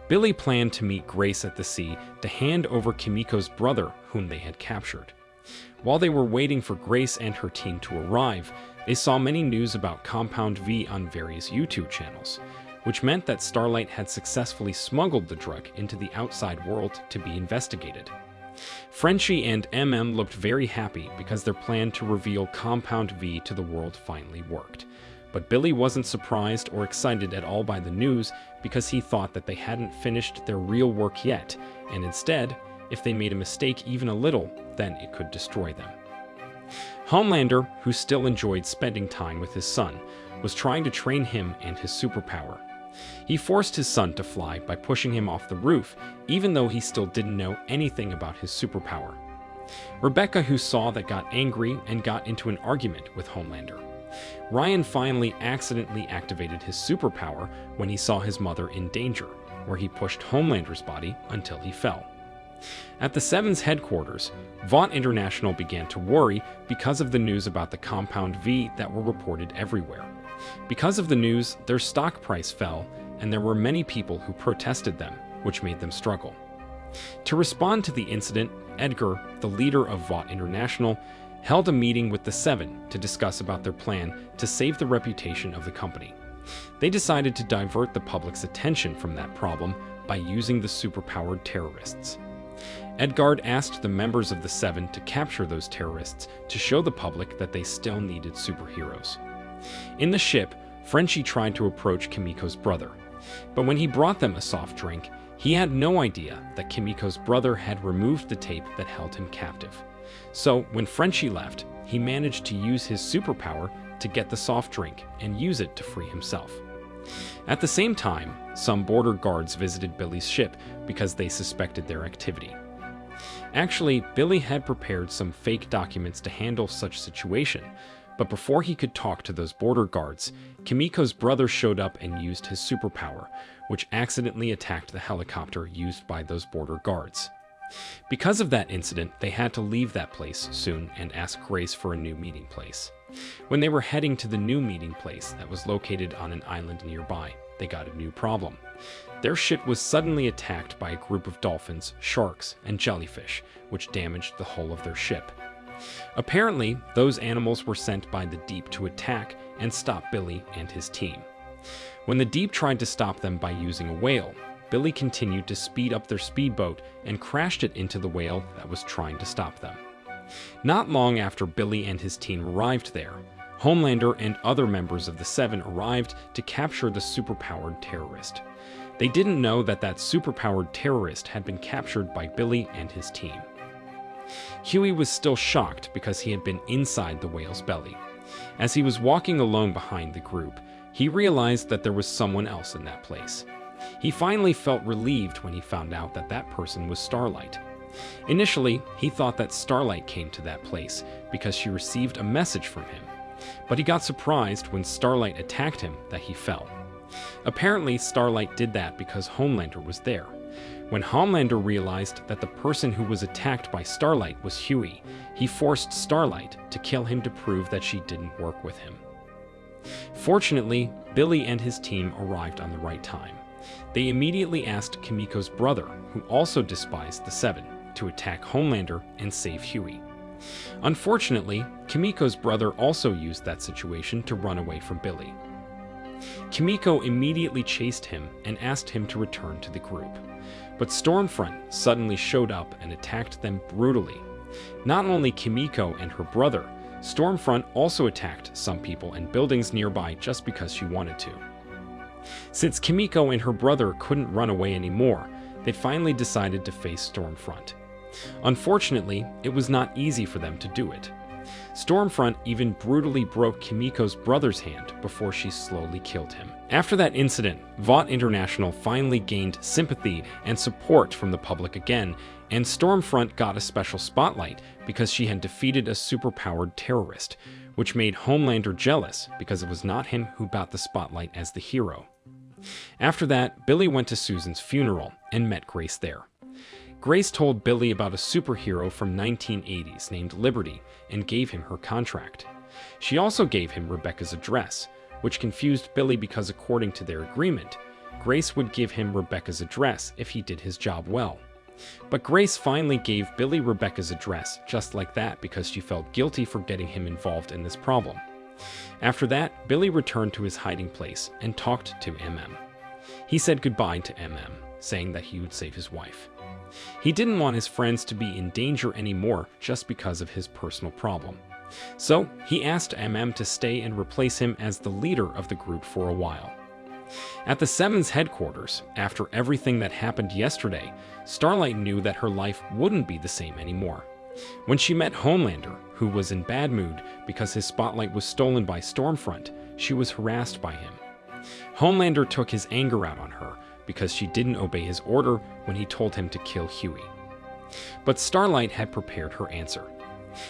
Billy planned to meet Grace at the sea to hand over Kimiko's brother, whom they had captured. While they were waiting for Grace and her team to arrive, they saw many news about Compound V on various YouTube channels, which meant that Starlight had successfully smuggled the drug into the outside world to be investigated. Frenchie and looked very happy because their plan to reveal Compound V to the world finally worked. But Billy wasn't surprised or excited at all by the news because he thought that they hadn't finished their real work yet, and instead, if they made a mistake even a little, then it could destroy them. Homelander, who still enjoyed spending time with his son, was trying to train him and his superpower. He forced his son to fly by pushing him off the roof, even though he still didn't know anything about his superpower. Rebecca, who saw that, got angry and got into an argument with Homelander. Ryan finally accidentally activated his superpower when he saw his mother in danger, where he pushed Homelander's body until he fell. At the Seven's headquarters, Vought International began to worry because of the news about the Compound V that were reported everywhere. Because of the news, their stock price fell, and there were many people who protested them, which made them struggle. To respond to the incident, Edgar, the leader of Vought International, held a meeting with the Seven to discuss about their plan to save the reputation of the company. They decided to divert the public's attention from that problem by using the superpowered terrorists. Edgard asked the members of the Seven to capture those terrorists to show the public that they still needed superheroes. In the ship, Frenchie tried to approach Kimiko's brother, but when he brought them a soft drink, he had no idea that Kimiko's brother had removed the tape that held him captive. So when Frenchie left, he managed to use his superpower to get the soft drink and use it to free himself. At the same time, some border guards visited Billy's ship because they suspected their activity. Actually, Billy had prepared some fake documents to handle such situation, but before he could talk to those border guards, Kimiko's brother showed up and used his superpower, which accidentally attacked the helicopter used by those border guards. Because of that incident, they had to leave that place soon and ask Grace for a new meeting place. When they were heading to the new meeting place that was located on an island nearby, they got a new problem. Their ship was suddenly attacked by a group of dolphins, sharks, and jellyfish, which damaged the hull of their ship. Apparently, those animals were sent by the Deep to attack and stop Billy and his team. When the Deep tried to stop them by using a whale, Billy continued to speed up their speedboat and crashed it into the whale that was trying to stop them. Not long after Billy and his team arrived there, Homelander and other members of the Seven arrived to capture the superpowered terrorist. They didn't know that that superpowered terrorist had been captured by Billy and his team. Huey was still shocked because he had been inside the whale's belly. As he was walking alone behind the group, he realized that there was someone else in that place. He finally felt relieved when he found out that that person was Starlight. Initially, he thought that Starlight came to that place because she received a message from him, but he got surprised when Starlight attacked him that he fell. Apparently, Starlight did that because Homelander was there. When Homelander realized that the person who was attacked by Starlight was Huey, he forced Starlight to kill him to prove that she didn't work with him. Fortunately, Billy and his team arrived on the right time. They immediately asked Kimiko's brother, who also despised the Seven, to attack Homelander and save Huey. Unfortunately, Kimiko's brother also used that situation to run away from Billy. Kimiko immediately chased him and asked him to return to the group. But Stormfront suddenly showed up and attacked them brutally. Not only Kimiko and her brother, Stormfront also attacked some people and buildings nearby just because she wanted to. Since Kimiko and her brother couldn't run away anymore, they finally decided to face Stormfront. Unfortunately, it was not easy for them to do it. Stormfront even brutally broke Kimiko's brother's hand before she slowly killed him. After that incident, Vought International finally gained sympathy and support from the public again, And Stormfront got a special spotlight because she had defeated a superpowered terrorist, which made Homelander jealous because it was not him who got the spotlight as the hero. After that, Billy went to Susan's funeral and met Grace there. Grace told Billy about a superhero from 1980s named Liberty and gave him her contract. She also gave him Rebecca's address, which confused Billy because according to their agreement, Grace would give him Rebecca's address if he did his job well. But Grace finally gave Billy Rebecca's address just like that because she felt guilty for getting him involved in this problem. After that, Billy returned to his hiding place and talked to MM. He said goodbye to MM, saying that he would save his wife. He didn't want his friends to be in danger anymore just because of his personal problem. So he asked MM to stay and replace him as the leader of the group for a while. At the Seven's headquarters, after everything that happened yesterday, Starlight knew that her life wouldn't be the same anymore. When she met Homelander, who was in bad mood because his spotlight was stolen by Stormfront, she was harassed by him. Homelander took his anger out on her because she didn't obey his order when he told him to kill Huey. But Starlight had prepared her answer.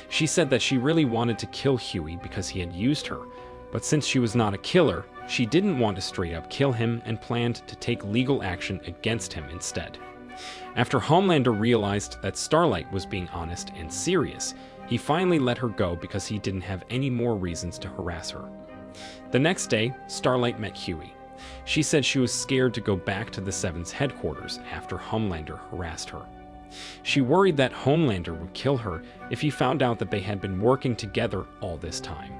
She said that she really wanted to kill Huey because he had used her, but since she was not a killer, she didn't want to straight up kill him and planned to take legal action against him instead. After Homelander realized that Starlight was being honest and serious, he finally let her go because he didn't have any more reasons to harass her. The next day, Starlight met Huey. She said she was scared to go back to the Seven's headquarters after Homelander harassed her. She worried that Homelander would kill her if he found out that they had been working together all this time.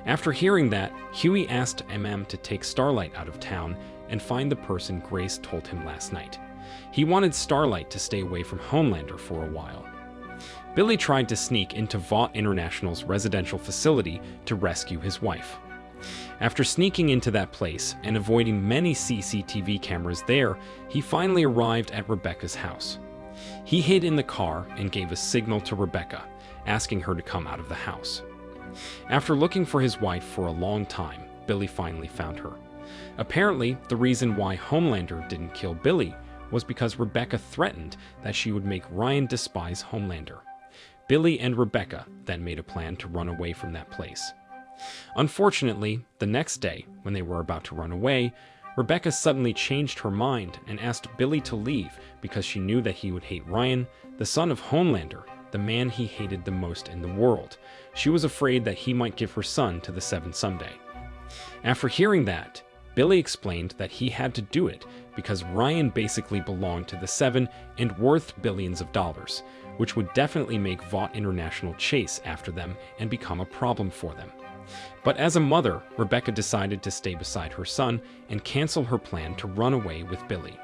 After hearing that, Huey asked MM to take Starlight out of town and find the person Grace told him last night. He wanted Starlight to stay away from Homelander for a while. Billy tried to sneak into Vought International's residential facility to rescue his wife. After sneaking into that place and avoiding many CCTV cameras there, he finally arrived at Rebecca's house. He hid in the car and gave a signal to Rebecca, asking her to come out of the house. After looking for his wife for a long time, Billy finally found her. Apparently, the reason why Homelander didn't kill Billy was because Rebecca threatened that she would make Ryan despise Homelander. Billy and Rebecca then made a plan to run away from that place. Unfortunately, the next day, when they were about to run away, Rebecca suddenly changed her mind and asked Billy to leave because she knew that he would hate Ryan, the son of Homelander, the man he hated the most in the world. She was afraid that he might give her son to the Seven someday. After hearing that, Billy explained that he had to do it because Ryan basically belonged to the Seven and worth billions of dollars, which would definitely make Vought International chase after them and become a problem for them. But as a mother, Rebecca decided to stay beside her son and cancel her plan to run away with Billy.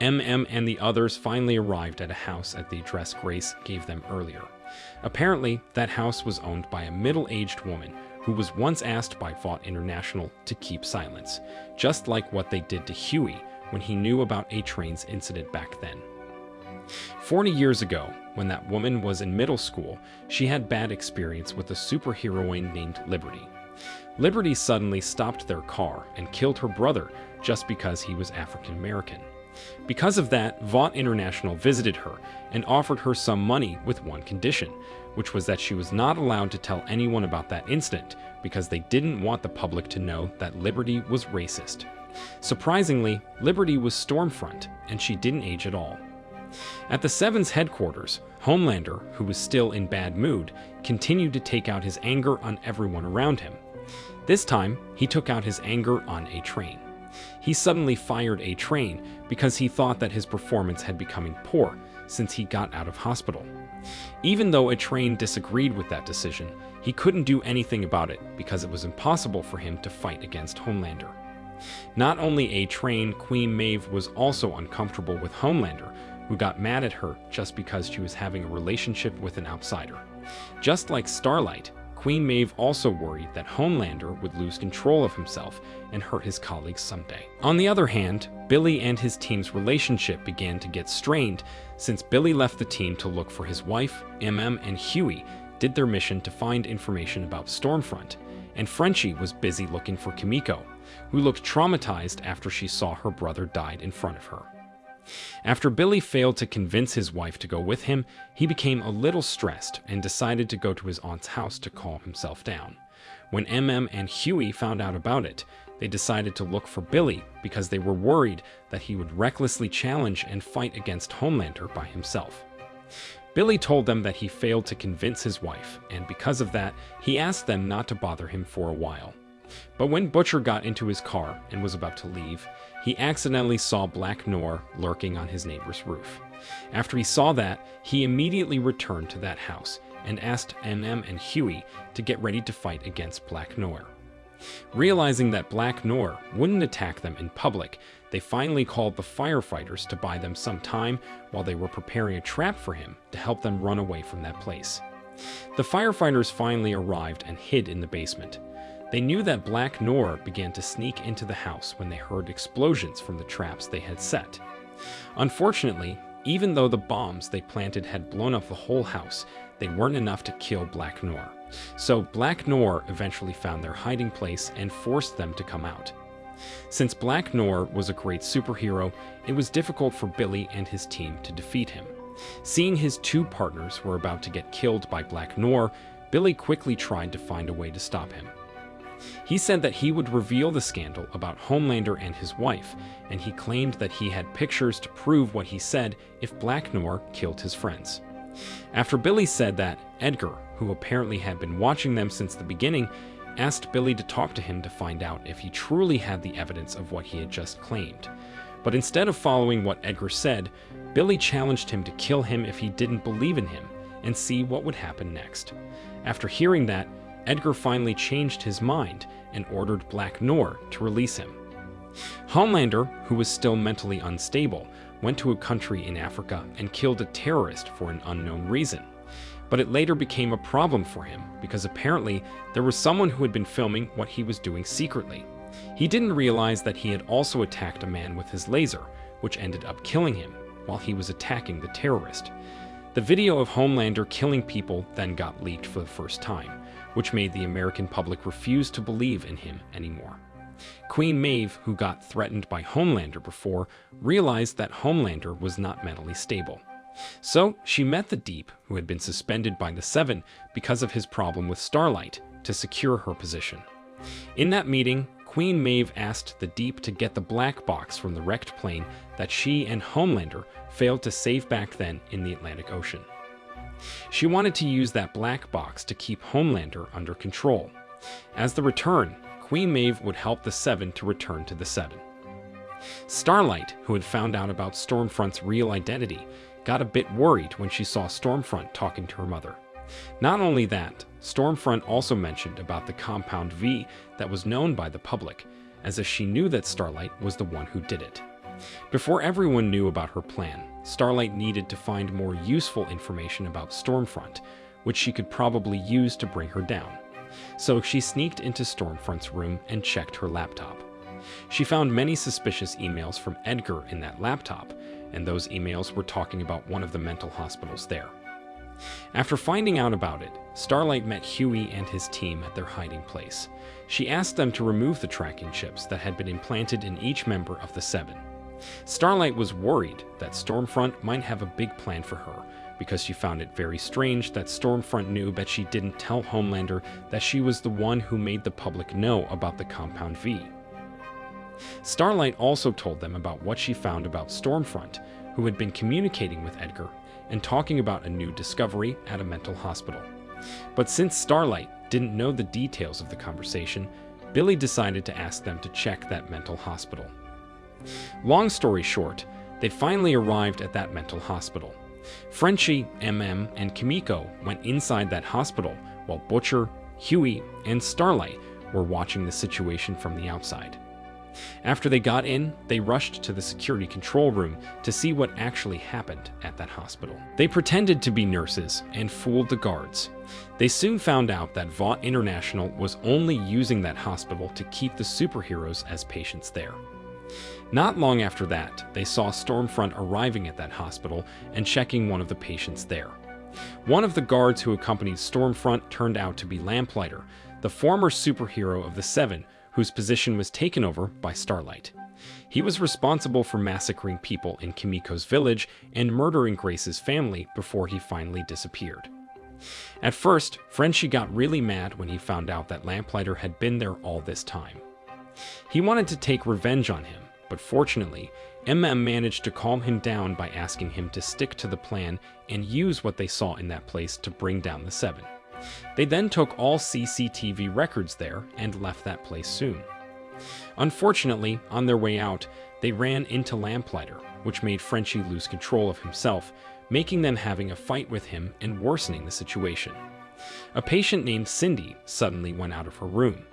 MM and the others finally arrived at a house at the address Grace gave them earlier. Apparently, that house was owned by a middle-aged woman who was once asked by Vought International to keep silence, just like what they did to Huey when he knew about A-Train's incident back then. 40 years ago, when that woman was in middle school, she had bad experience with a superheroine named Liberty. Liberty suddenly stopped their car and killed her brother just because he was African American. Because of that, Vought International visited her and offered her some money with one condition, which was that she was not allowed to tell anyone about that incident because they didn't want the public to know that Liberty was racist. Surprisingly, Liberty was Stormfront, and she didn't age at all. At the Seven's headquarters, Homelander, who was still in bad mood, continued to take out his anger on everyone around him. This time, he took out his anger on A-Train. He suddenly fired A-Train because he thought that his performance had become poor since he got out of hospital. Even though A-Train disagreed with that decision, he couldn't do anything about it because it was impossible for him to fight against Homelander. Not only A-Train, Queen Maeve was also uncomfortable with Homelander, who got mad at her just because she was having a relationship with an outsider. Just like Starlight, Queen Maeve also worried that Homelander would lose control of himself and hurt his colleagues someday. On the other hand, Billy and his team's relationship began to get strained since Billy left the team to look for his wife, MM, and Huey did their mission to find information about Stormfront, and Frenchie was busy looking for Kimiko, who looked traumatized after she saw her brother died in front of her. After Billy failed to convince his wife to go with him, he became a little stressed and decided to go to his aunt's house to calm himself down. When and Huey found out about it, they decided to look for Billy because they were worried that he would recklessly challenge and fight against Homelander by himself. Billy told them that he failed to convince his wife, and because of that, he asked them not to bother him for a while. But when Butcher got into his car and was about to leave, he accidentally saw Black Noir lurking on his neighbor's roof. After he saw that, he immediately returned to that house and asked and Huey to get ready to fight against Black Noir. Realizing that Black Noir wouldn't attack them in public, they finally called the firefighters to buy them some time while they were preparing a trap for him to help them run away from that place. The firefighters finally arrived and hid in the basement. They knew that Black Noir began to sneak into the house when they heard explosions from the traps they had set. Unfortunately, even though the bombs they planted had blown up the whole house, they weren't enough to kill Black Noir. So Black Noir eventually found their hiding place and forced them to come out. Since Black Noir was a great superhero, it was difficult for Billy and his team to defeat him. Seeing his two partners were about to get killed by Black Noir, Billy quickly tried to find a way to stop him. He said that he would reveal the scandal about Homelander and his wife, and he claimed that he had pictures to prove what he said if Black Noir killed his friends. After Billy said that, Edgar, who apparently had been watching them since the beginning, asked Billy to talk to him to find out if he truly had the evidence of what he had just claimed. But instead of following what Edgar said, Billy challenged him to kill him if he didn't believe in him, and see what would happen next. After hearing that, Edgar finally changed his mind and ordered Black Noir to release him. Homelander, who was still mentally unstable, went to a country in Africa and killed a terrorist for an unknown reason. But it later became a problem for him because apparently there was someone who had been filming what he was doing secretly. He didn't realize that he had also attacked a man with his laser, which ended up killing him while he was attacking the terrorist. The video of Homelander killing people then got leaked for the first time, which made the American public refuse to believe in him anymore. Queen Maeve, who got threatened by Homelander before, realized that Homelander was not mentally stable. So she met the Deep, who had been suspended by the Seven because of his problem with Starlight, to secure her position. In that meeting, Queen Maeve asked the Deep to get the black box from the wrecked plane that she and Homelander failed to save back then in the Atlantic Ocean. She wanted to use that black box to keep Homelander under control. As the return, Queen Maeve would help the Seven to return to the Seven. Starlight, who had found out about Stormfront's real identity, got a bit worried when she saw Stormfront talking to her mother. Not only that, Stormfront also mentioned about the Compound V that was known by the public, as if she knew that Starlight was the one who did it. Before everyone knew about her plan, Starlight needed to find more useful information about Stormfront, which she could probably use to bring her down. So she sneaked into Stormfront's room and checked her laptop. She found many suspicious emails from Edgar in that laptop, and those emails were talking about one of the mental hospitals there. After finding out about it, Starlight met Huey and his team at their hiding place. She asked them to remove the tracking chips that had been implanted in each member of the Seven. Starlight was worried that Stormfront might have a big plan for her, because she found it very strange that Stormfront knew that she didn't tell Homelander that she was the one who made the public know about the Compound V. Starlight also told them about what she found about Stormfront, who had been communicating with Edgar and talking about a new discovery at a mental hospital. But since Starlight didn't know the details of the conversation, Billy decided to ask them to check that mental hospital. Long story short, they'd finally arrived at that mental hospital. Frenchie, and Kimiko went inside that hospital while Butcher, Huey, and Starlight were watching the situation from the outside. After they got in, they rushed to the security control room to see what actually happened at that hospital. They pretended to be nurses and fooled the guards. They soon found out that Vought International was only using that hospital to keep the superheroes as patients there. Not long after that, they saw Stormfront arriving at that hospital and checking one of the patients there. One of the guards who accompanied Stormfront turned out to be Lamplighter, the former superhero of the Seven, whose position was taken over by Starlight. He was responsible for massacring people in Kimiko's village and murdering Grace's family before he finally disappeared. At first, Frenchie got really mad when he found out that Lamplighter had been there all this time. He wanted to take revenge on him, but fortunately, managed to calm him down by asking him to stick to the plan and use what they saw in that place to bring down the Seven. They then took all CCTV records there and left that place soon. Unfortunately, on their way out, they ran into Lamplighter, which made Frenchie lose control of himself, making them having a fight with him and worsening the situation. A patient named Cindy suddenly went out of her room.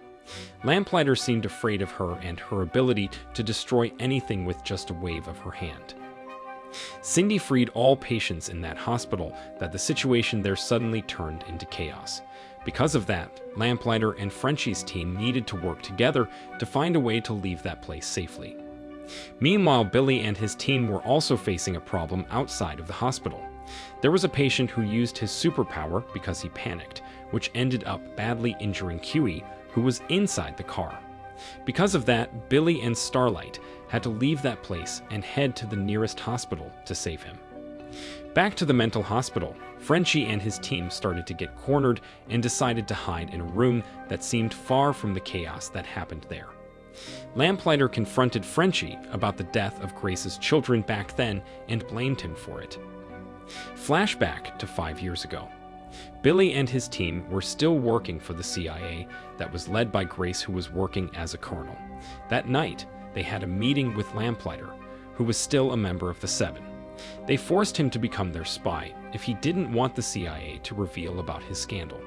Lamplighter seemed afraid of her and her ability to destroy anything with just a wave of her hand. Cindy freed all patients in that hospital that the situation there suddenly turned into chaos. Because of that, Lamplighter and Frenchie's team needed to work together to find a way to leave that place safely. Meanwhile, Billy and his team were also facing a problem outside of the hospital. There was a patient who used his superpower because he panicked, which ended up badly injuring Huey, who was inside the car. Because of that, Billy and Starlight had to leave that place and head to the nearest hospital to save him. Back to the mental hospital, Frenchie and his team started to get cornered and decided to hide in a room that seemed far from the chaos that happened there. Lamplighter confronted Frenchie about the death of Grace's children back then and blamed him for it. Flashback to 5 years ago. Billy and his team were still working for the CIA that was led by Grace, who was working as a colonel. That night, they had a meeting with Lamplighter, who was still a member of the Seven. They forced him to become their spy if he didn't want the CIA to reveal about his scandal.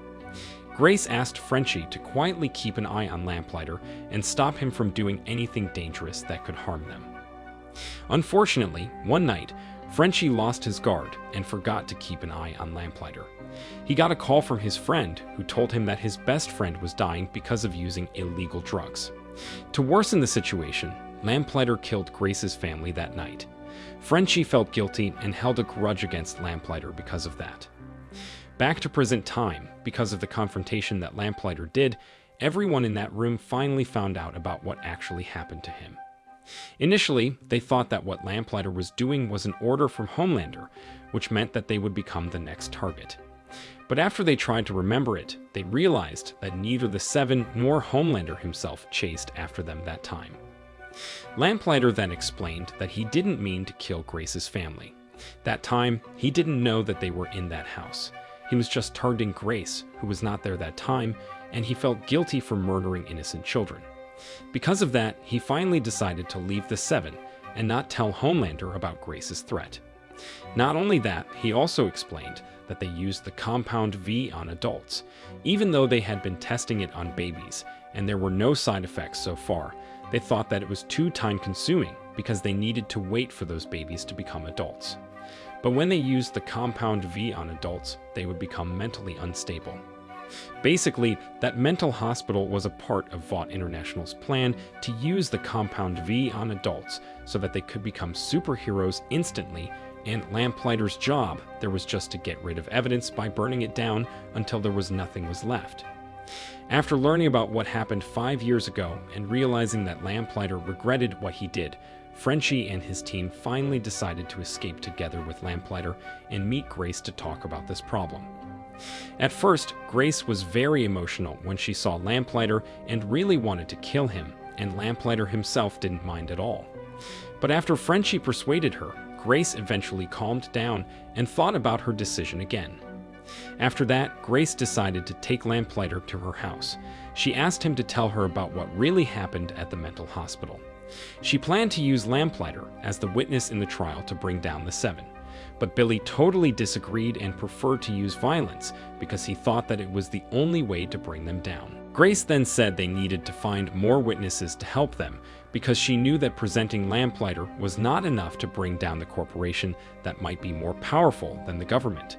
Grace asked Frenchie to quietly keep an eye on Lamplighter and stop him from doing anything dangerous that could harm them. Unfortunately, one night, Frenchie lost his guard and forgot to keep an eye on Lamplighter. He got a call from his friend, who told him that his best friend was dying because of using illegal drugs. To worsen the situation, Lamplighter killed Grace's family that night. Frenchie felt guilty and held a grudge against Lamplighter because of that. Back to present time, because of the confrontation that Lamplighter did, everyone in that room finally found out about what actually happened to him. Initially, they thought that what Lamplighter was doing was an order from Homelander, which meant that they would become the next target. But after they tried to remember it, they realized that neither the Seven nor Homelander himself chased after them that time. Lamplighter then explained that he didn't mean to kill Grace's family. That time, he didn't know that they were in that house. He was just targeting Grace, who was not there that time, and he felt guilty for murdering innocent children. Because of that, he finally decided to leave the Seven and not tell Homelander about Grace's threat. Not only that, he also explained that they used the compound V on adults, even though they had been testing it on babies, and there were no side effects so far. They thought that it was too time-consuming because they needed to wait for those babies to become adults. But when they used the compound V on adults, they would become mentally unstable. Basically, that mental hospital was a part of Vought International's plan to use the compound V on adults so that they could become superheroes instantly, and Lamplighter's job there was just to get rid of evidence by burning it down until there was nothing was left. After learning about what happened 5 years ago and realizing that Lamplighter regretted what he did, Frenchie and his team finally decided to escape together with Lamplighter and meet Grace to talk about this problem. At first, Grace was very emotional when she saw Lamplighter and really wanted to kill him, and Lamplighter himself didn't mind at all. But after Frenchie persuaded her, Grace eventually calmed down and thought about her decision again. After that, Grace decided to take Lamplighter to her house. She asked him to tell her about what really happened at the mental hospital. She planned to use Lamplighter as the witness in the trial to bring down the Seven. But Billy totally disagreed and preferred to use violence because he thought that it was the only way to bring them down. Grace then said they needed to find more witnesses to help them because she knew that presenting Lamplighter was not enough to bring down the corporation that might be more powerful than the government.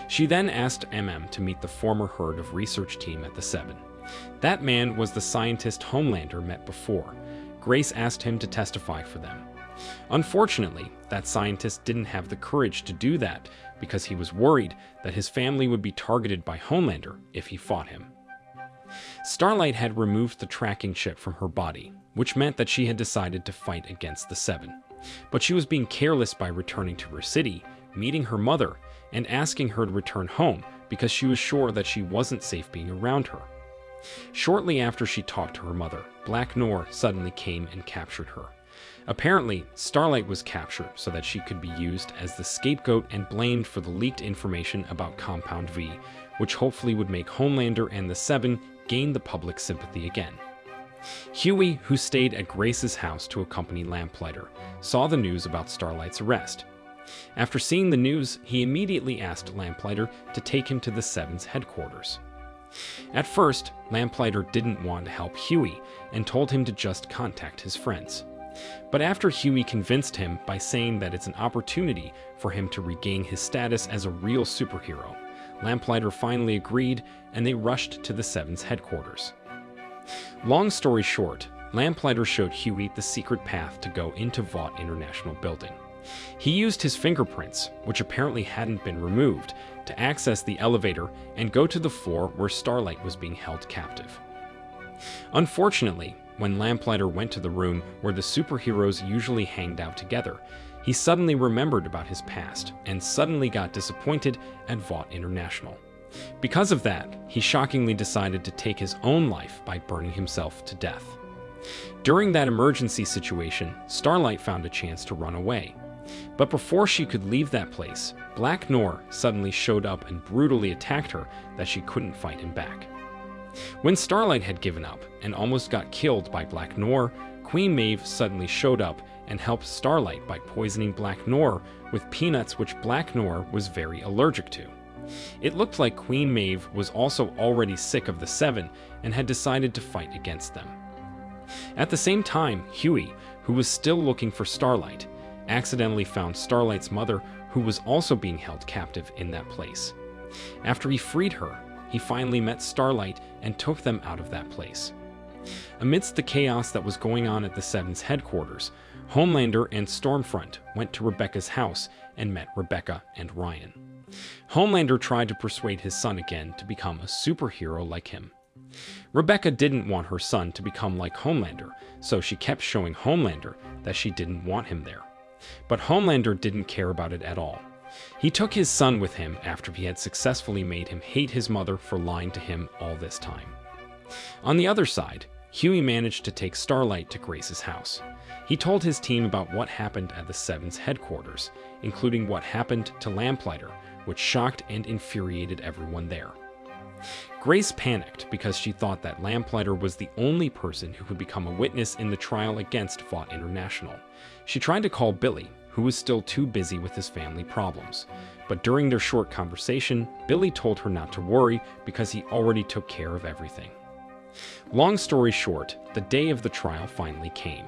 She then asked to meet the former head of research team at the Seven. That man was the scientist Homelander met before. Grace asked him to testify for them. Unfortunately, that scientist didn't have the courage to do that because he was worried that his family would be targeted by Homelander if he fought him. Starlight had removed the tracking chip from her body, which meant that she had decided to fight against the Seven. But she was being careless by returning to her city, meeting her mother, and asking her to return home because she was sure that she wasn't safe being around her. Shortly after she talked to her mother, Black Noir suddenly came and captured her. Apparently, Starlight was captured so that she could be used as the scapegoat and blamed for the leaked information about Compound V, which hopefully would make Homelander and the Seven gain the public sympathy again. Huey, who stayed at Grace's house to accompany Lamplighter, saw the news about Starlight's arrest. After seeing the news, he immediately asked Lamplighter to take him to the Seven's headquarters. At first, Lamplighter didn't want to help Huey and told him to just contact his friends. But after Huey convinced him by saying that it's an opportunity for him to regain his status as a real superhero, Lamplighter finally agreed and they rushed to the Seven's headquarters. Long story short, Lamplighter showed Huey the secret path to go into Vought International building. He used his fingerprints, which apparently hadn't been removed, to access the elevator and go to the floor where Starlight was being held captive. Unfortunately, when Lamplighter went to the room where the superheroes usually hanged out together, he suddenly remembered about his past and suddenly got disappointed at Vought International. Because of that, he shockingly decided to take his own life by burning himself to death. During that emergency situation, Starlight found a chance to run away. But before she could leave that place, Black Noir suddenly showed up and brutally attacked her that she couldn't fight him back. When Starlight had given up and almost got killed by Black Noir, Queen Maeve suddenly showed up and helped Starlight by poisoning Black Noir with peanuts which Black Noir was very allergic to. It looked like Queen Maeve was also already sick of the Seven and had decided to fight against them. At the same time, Huey, who was still looking for Starlight, accidentally found Starlight's mother, who was also being held captive in that place. After he freed her, he finally met Starlight and took them out of that place. Amidst the chaos that was going on at the Seven's headquarters, Homelander and Stormfront went to Rebecca's house and met Rebecca and Ryan. Homelander tried to persuade his son again to become a superhero like him. Rebecca didn't want her son to become like Homelander, so she kept showing Homelander that she didn't want him there. But Homelander didn't care about it at all. He took his son with him after he had successfully made him hate his mother for lying to him all this time. On the other side, Huey managed to take Starlight to Grace's house. He told his team about what happened at the Seven's headquarters, including what happened to Lamplighter, which shocked and infuriated everyone there. Grace panicked because she thought that Lamplighter was the only person who would become a witness in the trial against Vought International. She tried to call Billy, who was still too busy with his family problems. But during their short conversation, Billy told her not to worry because he already took care of everything. Long story short, the day of the trial finally came.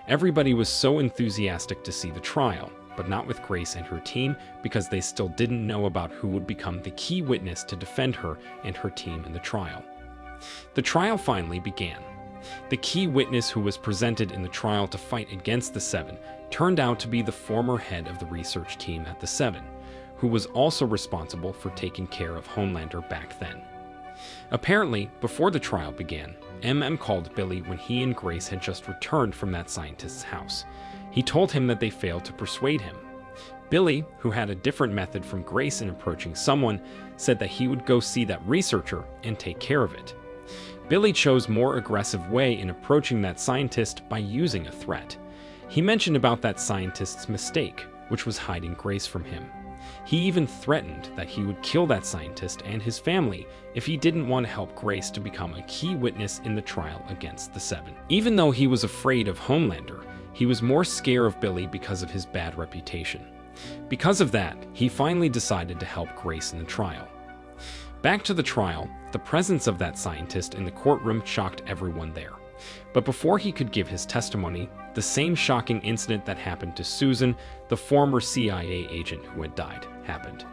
Everybody was so enthusiastic to see the trial, but not with Grace and her team because they still didn't know about who would become the key witness to defend her and her team in the trial. The trial finally began. The key witness who was presented in the trial to fight against the Seven turned out to be the former head of the research team at the Seven, who was also responsible for taking care of Homelander back then. Apparently, before the trial began, called Billy when he and Grace had just returned from that scientist's house. He told him that they failed to persuade him. Billy, who had a different method from Grace in approaching someone, said that he would go see that researcher and take care of it. Billy chose a more aggressive way in approaching that scientist by using a threat. He mentioned about that scientist's mistake, which was hiding Grace from him. He even threatened that he would kill that scientist and his family if he didn't want to help Grace to become a key witness in the trial against the Seven. Even though he was afraid of Homelander, he was more scared of Billy because of his bad reputation. Because of that, he finally decided to help Grace in the trial. Back to the trial, the presence of that scientist in the courtroom shocked everyone there. But before he could give his testimony, the same shocking incident that happened to Susan, the former CIA agent who had died, happened.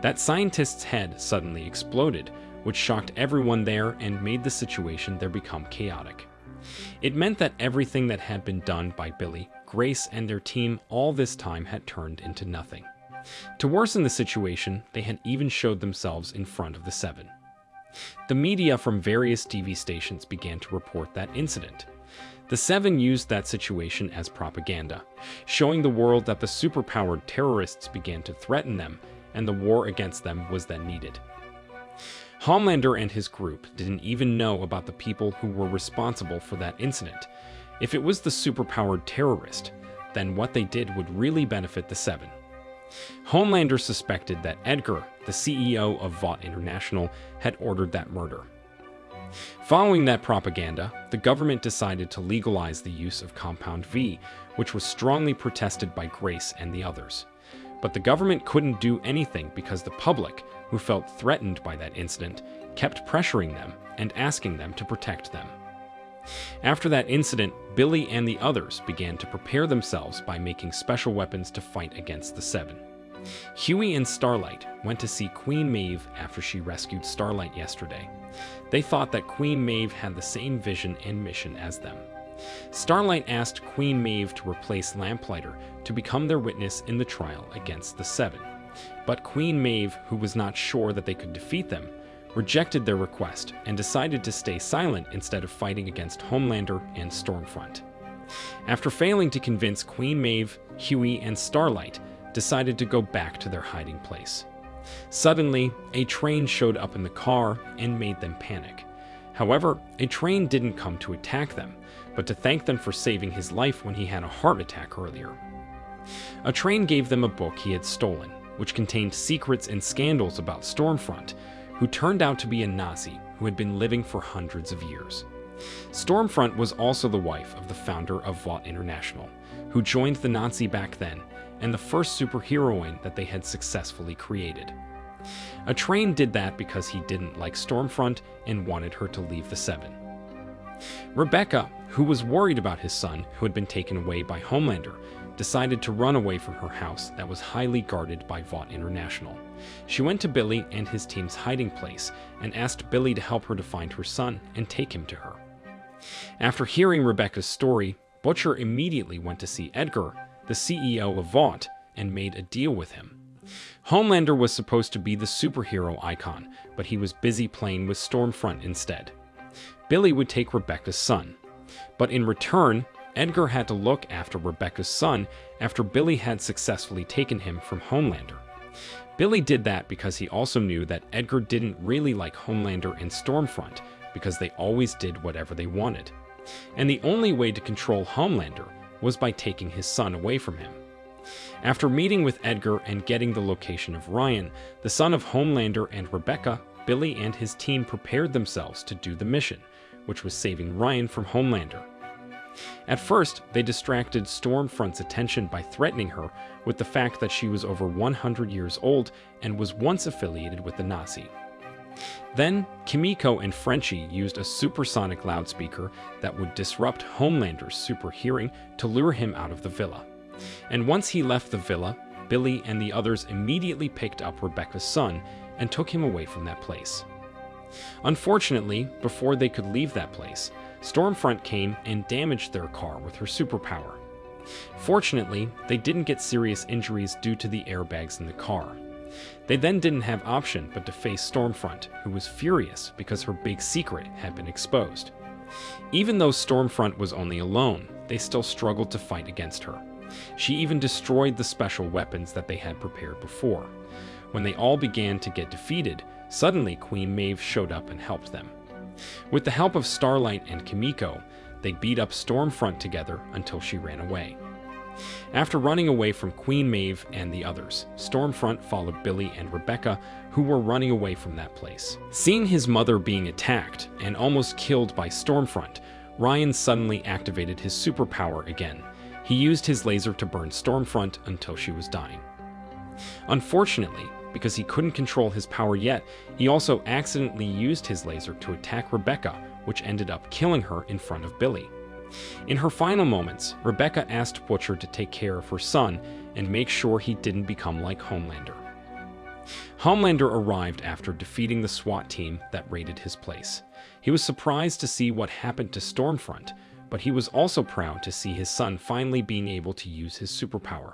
That scientist's head suddenly exploded, which shocked everyone there and made the situation there become chaotic. It meant that everything that had been done by Billy, Grace, and their team all this time had turned into nothing. To worsen the situation, they had even showed themselves in front of the Seven. The media from various TV stations began to report that incident. The Seven used that situation as propaganda, showing the world that the superpowered terrorists began to threaten them, and the war against them was then needed. Homelander and his group didn't even know about the people who were responsible for that incident. If it was the superpowered terrorist, then what they did would really benefit the Seven. Homelander suspected that Edgar, the CEO of Vought International, had ordered that murder. Following that propaganda, the government decided to legalize the use of Compound V, which was strongly protested by Grace and the others. But the government couldn't do anything because the public, who felt threatened by that incident, kept pressuring them and asking them to protect them. After that incident, Billy and the others began to prepare themselves by making special weapons to fight against the Seven. Huey and Starlight went to see Queen Maeve after she rescued Starlight yesterday. They thought that Queen Maeve had the same vision and mission as them. Starlight asked Queen Maeve to replace Lamplighter to become their witness in the trial against the Seven. But Queen Maeve, who was not sure that they could defeat them, rejected their request and decided to stay silent instead of fighting against Homelander and Stormfront. After failing to convince Queen Maeve, Huey, and Starlight decided to go back to their hiding place. Suddenly, a train showed up in the car and made them panic. However, a train didn't come to attack them, but to thank them for saving his life when he had a heart attack earlier. A train gave them a book he had stolen, which contained secrets and scandals about Stormfront, who turned out to be a Nazi who had been living for hundreds of years. Stormfront was also the wife of the founder of Vought International, who joined the Nazi back then, and the first superheroine that they had successfully created. A train did that because he didn't like Stormfront and wanted her to leave the Seven. Rebecca, who was worried about his son who had been taken away by Homelander, decided to run away from her house that was highly guarded by Vought International. She went to Billy and his team's hiding place and asked Billy to help her to find her son and take him to her. After hearing Rebecca's story, Butcher immediately went to see Edgar, the CEO of Vought, and made a deal with him. Homelander was supposed to be the superhero icon, but he was busy playing with Stormfront instead. Billy would take Rebecca's son, but in return, Edgar had to look after Rebecca's son after Billy had successfully taken him from Homelander. Billy did that because he also knew that Edgar didn't really like Homelander and Stormfront because they always did whatever they wanted. And the only way to control Homelander was by taking his son away from him. After meeting with Edgar and getting the location of Ryan, the son of Homelander and Rebecca, Billy and his team prepared themselves to do the mission, which was saving Ryan from Homelander. At first, they distracted Stormfront's attention by threatening her with the fact that she was over 100 years old and was once affiliated with the Nazi. Then, Kimiko and Frenchie used a supersonic loudspeaker that would disrupt Homelander's super hearing to lure him out of the villa. And once he left the villa, Billy and the others immediately picked up Rebecca's son and took him away from that place. Unfortunately, before they could leave that place, Stormfront came and damaged their car with her superpower. Fortunately, they didn't get serious injuries due to the airbags in the car. They then didn't have option but to face Stormfront, who was furious because her big secret had been exposed. Even though Stormfront was only alone, they still struggled to fight against her. She even destroyed the special weapons that they had prepared before. When they all began to get defeated, suddenly Queen Maeve showed up and helped them. With the help of Starlight and Kimiko, they beat up Stormfront together until she ran away. After running away from Queen Maeve and the others, Stormfront followed Billy and Rebecca, who were running away from that place. Seeing his mother being attacked and almost killed by Stormfront, Ryan suddenly activated his superpower again. He used his laser to burn Stormfront until she was dying. Unfortunately, because he couldn't control his power yet, he also accidentally used his laser to attack Rebecca, which ended up killing her in front of Billy. In her final moments, Rebecca asked Butcher to take care of her son and make sure he didn't become like Homelander. Homelander arrived after defeating the SWAT team that raided his place. He was surprised to see what happened to Stormfront, but he was also proud to see his son finally being able to use his superpower.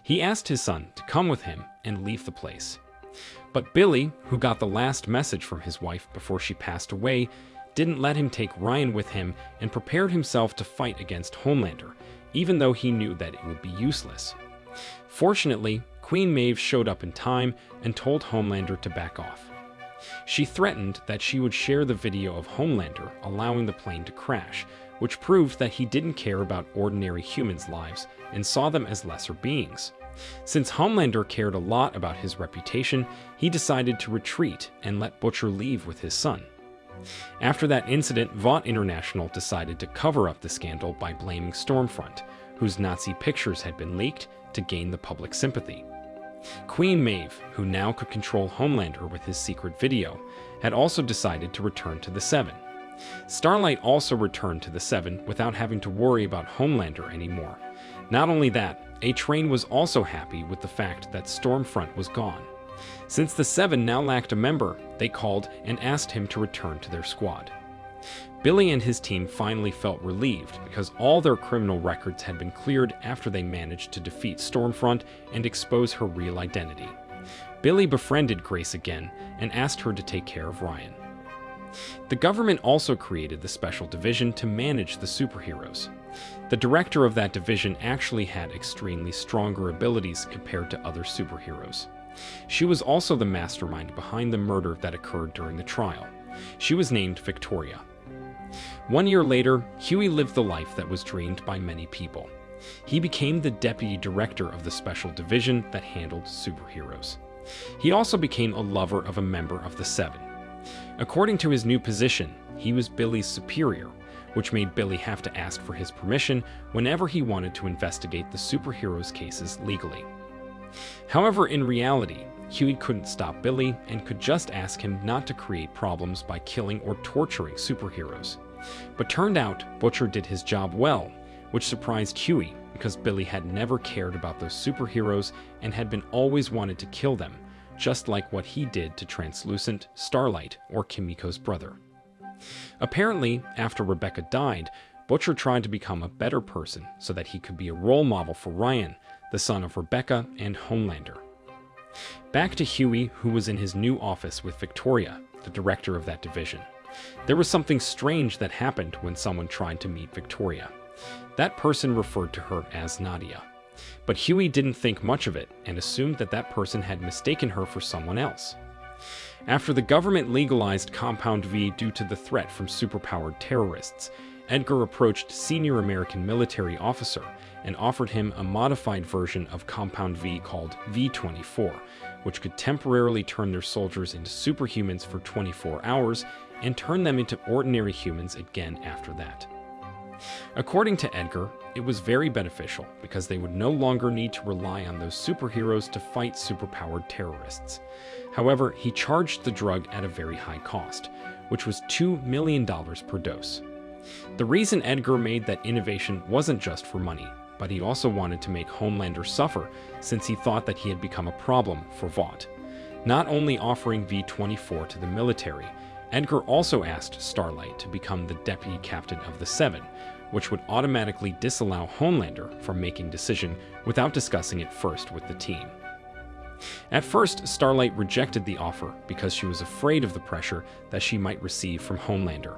He asked his son to come with him and leave the place. But Billy, who got the last message from his wife before she passed away, didn't let him take Ryan with him and prepared himself to fight against Homelander, even though he knew that it would be useless. Fortunately, Queen Maeve showed up in time and told Homelander to back off. She threatened that she would share the video of Homelander allowing the plane to crash, which proved that he didn't care about ordinary humans' lives and saw them as lesser beings. Since Homelander cared a lot about his reputation, he decided to retreat and let Butcher leave with his son. After that incident, Vought International decided to cover up the scandal by blaming Stormfront, whose Nazi pictures had been leaked, to gain the public sympathy. Queen Maeve, who now could control Homelander with his secret video, had also decided to return to the Seven. Starlight also returned to the Seven without having to worry about Homelander anymore. Not only that, A-Train was also happy with the fact that Stormfront was gone. Since the Seven now lacked a member, they called and asked him to return to their squad. Billy and his team finally felt relieved because all their criminal records had been cleared after they managed to defeat Stormfront and expose her real identity. Billy befriended Grace again and asked her to take care of Ryan. The government also created the Special Division to manage the superheroes. The director of that division actually had extremely stronger abilities compared to other superheroes. She was also the mastermind behind the murder that occurred during the trial. She was named Victoria. 1 year later, Huey lived the life that was dreamed by many people. He became the deputy director of the Special Division that handled superheroes. He also became a lover of a member of the Seven. According to his new position, he was Billy's superior, which made Billy have to ask for his permission whenever he wanted to investigate the superheroes' cases legally. However, in reality, Huey couldn't stop Billy and could just ask him not to create problems by killing or torturing superheroes. But turned out, Butcher did his job well, which surprised Huey because Billy had never cared about those superheroes and had been always wanted to kill them, just like what he did to Translucent, Starlight, or Kimiko's brother. Apparently, after Rebecca died, Butcher tried to become a better person so that he could be a role model for Ryan, the son of Rebecca and Homelander. Back to Huey, who was in his new office with Victoria, the director of that division. There was something strange that happened when someone tried to meet Victoria. That person referred to her as Nadia. But Huey didn't think much of it and assumed that that person had mistaken her for someone else. After the government legalized Compound V due to the threat from superpowered terrorists, Edgar approached senior American military officer and offered him a modified version of Compound V called V-24, which could temporarily turn their soldiers into superhumans for 24 hours and turn them into ordinary humans again after that. According to Edgar, it was very beneficial because they would no longer need to rely on those superheroes to fight superpowered terrorists. However, he charged the drug at a very high cost, which was $2 million per dose. The reason Edgar made that innovation wasn't just for money, but he also wanted to make Homelander suffer since he thought that he had become a problem for Vought. Not only offering V-24 to the military, Edgar also asked Starlight to become the deputy captain of the Seven, which would automatically disallow Homelander from making decision without discussing it first with the team. At first, Starlight rejected the offer because she was afraid of the pressure that she might receive from Homelander.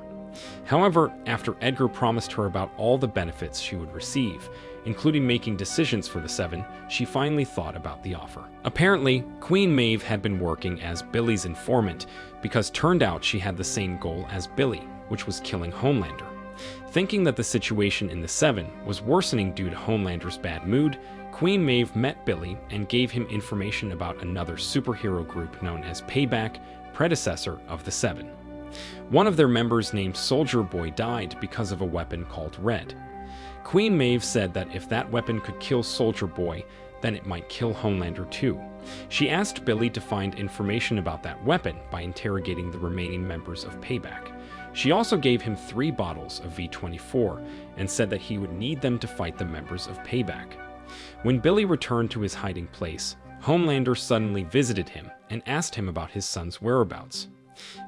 However, after Edgar promised her about all the benefits she would receive, including making decisions for the Seven, she finally thought about the offer. Apparently, Queen Maeve had been working as Billy's informant because turned out she had the same goal as Billy, which was killing Homelander. Thinking that the situation in the Seven was worsening due to Homelander's bad mood, Queen Maeve met Billy and gave him information about another superhero group known as Payback, predecessor of the Seven. One of their members named Soldier Boy died because of a weapon called Red. Queen Maeve said that if that weapon could kill Soldier Boy, then it might kill Homelander too. She asked Billy to find information about that weapon by interrogating the remaining members of Payback. She also gave him 3 bottles of V-24 and said that he would need them to fight the members of Payback. When Billy returned to his hiding place, Homelander suddenly visited him and asked him about his son's whereabouts.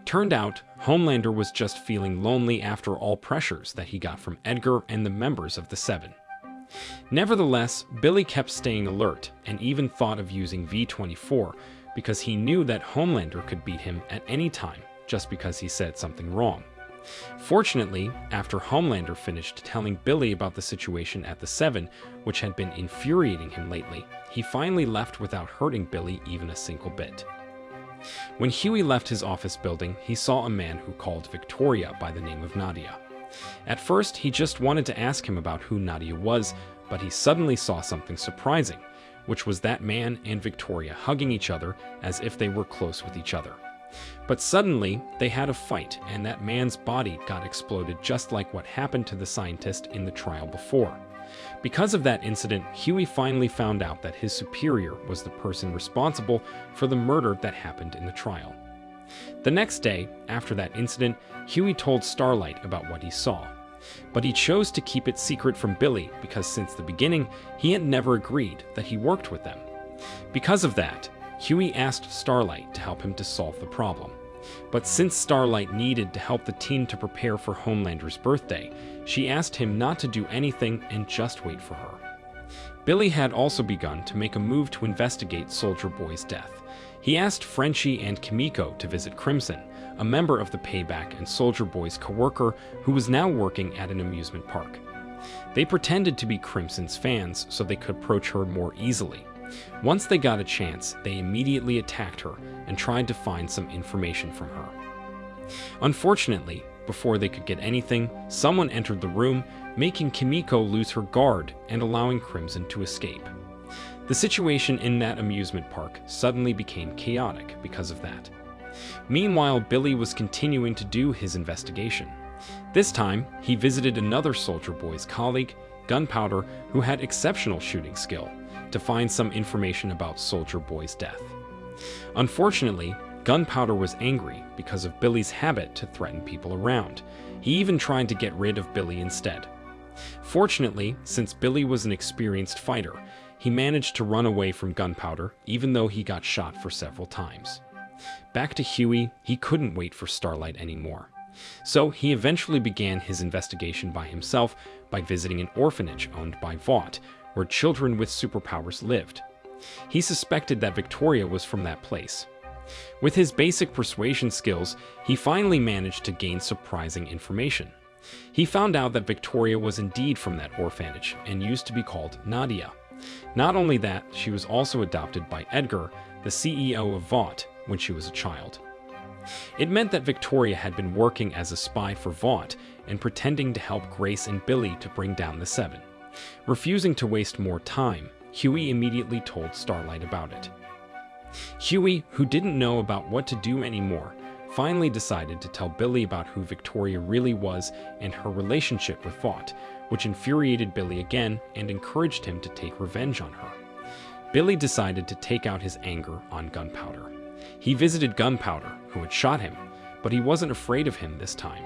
Turned out, Homelander was just feeling lonely after all pressures that he got from Edgar and the members of the Seven. Nevertheless, Billy kept staying alert and even thought of using V-24, because he knew that Homelander could beat him at any time just because he said something wrong. Fortunately, after Homelander finished telling Billy about the situation at the Seven, which had been infuriating him lately, he finally left without hurting Billy even a single bit. When Huey left his office building, he saw a man who called Victoria by the name of Nadia. At first, he just wanted to ask him about who Nadia was, but he suddenly saw something surprising, which was that man and Victoria hugging each other as if they were close with each other. But suddenly, they had a fight, and that man's body got exploded just like what happened to the scientist in the trial before. Because of that incident, Huey finally found out that his superior was the person responsible for the murder that happened in the trial. The next day, after that incident, Huey told Starlight about what he saw. But he chose to keep it secret from Billy because since the beginning, he had never agreed that he worked with them. Because of that, Huey asked Starlight to help him to solve the problem. But since Starlight needed to help the team to prepare for Homelander's birthday, she asked him not to do anything and just wait for her. Billy had also begun to make a move to investigate Soldier Boy's death. He asked Frenchie and Kimiko to visit Crimson, a member of the Payback and Soldier Boy's coworker who was now working at an amusement park. They pretended to be Crimson's fans so they could approach her more easily. Once they got a chance, they immediately attacked her and tried to find some information from her. Unfortunately, before they could get anything, someone entered the room, making Kimiko lose her guard and allowing Crimson to escape. The situation in that amusement park suddenly became chaotic because of that. Meanwhile, Billy was continuing to do his investigation. This time, he visited another Soldier Boy's colleague, Gunpowder, who had exceptional shooting skill, to find some information about Soldier Boy's death. Unfortunately, Gunpowder was angry because of Billy's habit to threaten people around. He even tried to get rid of Billy instead. Fortunately, since Billy was an experienced fighter, he managed to run away from Gunpowder even though he got shot for several times. Back to Huey, he couldn't wait for Starlight anymore. So he eventually began his investigation by himself by visiting an orphanage owned by Vought, where children with superpowers lived. He suspected that Victoria was from that place. With his basic persuasion skills, he finally managed to gain surprising information. He found out that Victoria was indeed from that orphanage and used to be called Nadia. Not only that, she was also adopted by Edgar, the CEO of Vought, when she was a child. It meant that Victoria had been working as a spy for Vought and pretending to help Grace and Billy to bring down the Seven. Refusing to waste more time, Huey immediately told Starlight about it. Huey, who didn't know about what to do anymore, finally decided to tell Billy about who Victoria really was and her relationship with Vought, which infuriated Billy again and encouraged him to take revenge on her. Billy decided to take out his anger on Gunpowder. He visited Gunpowder, who had shot him, but he wasn't afraid of him this time.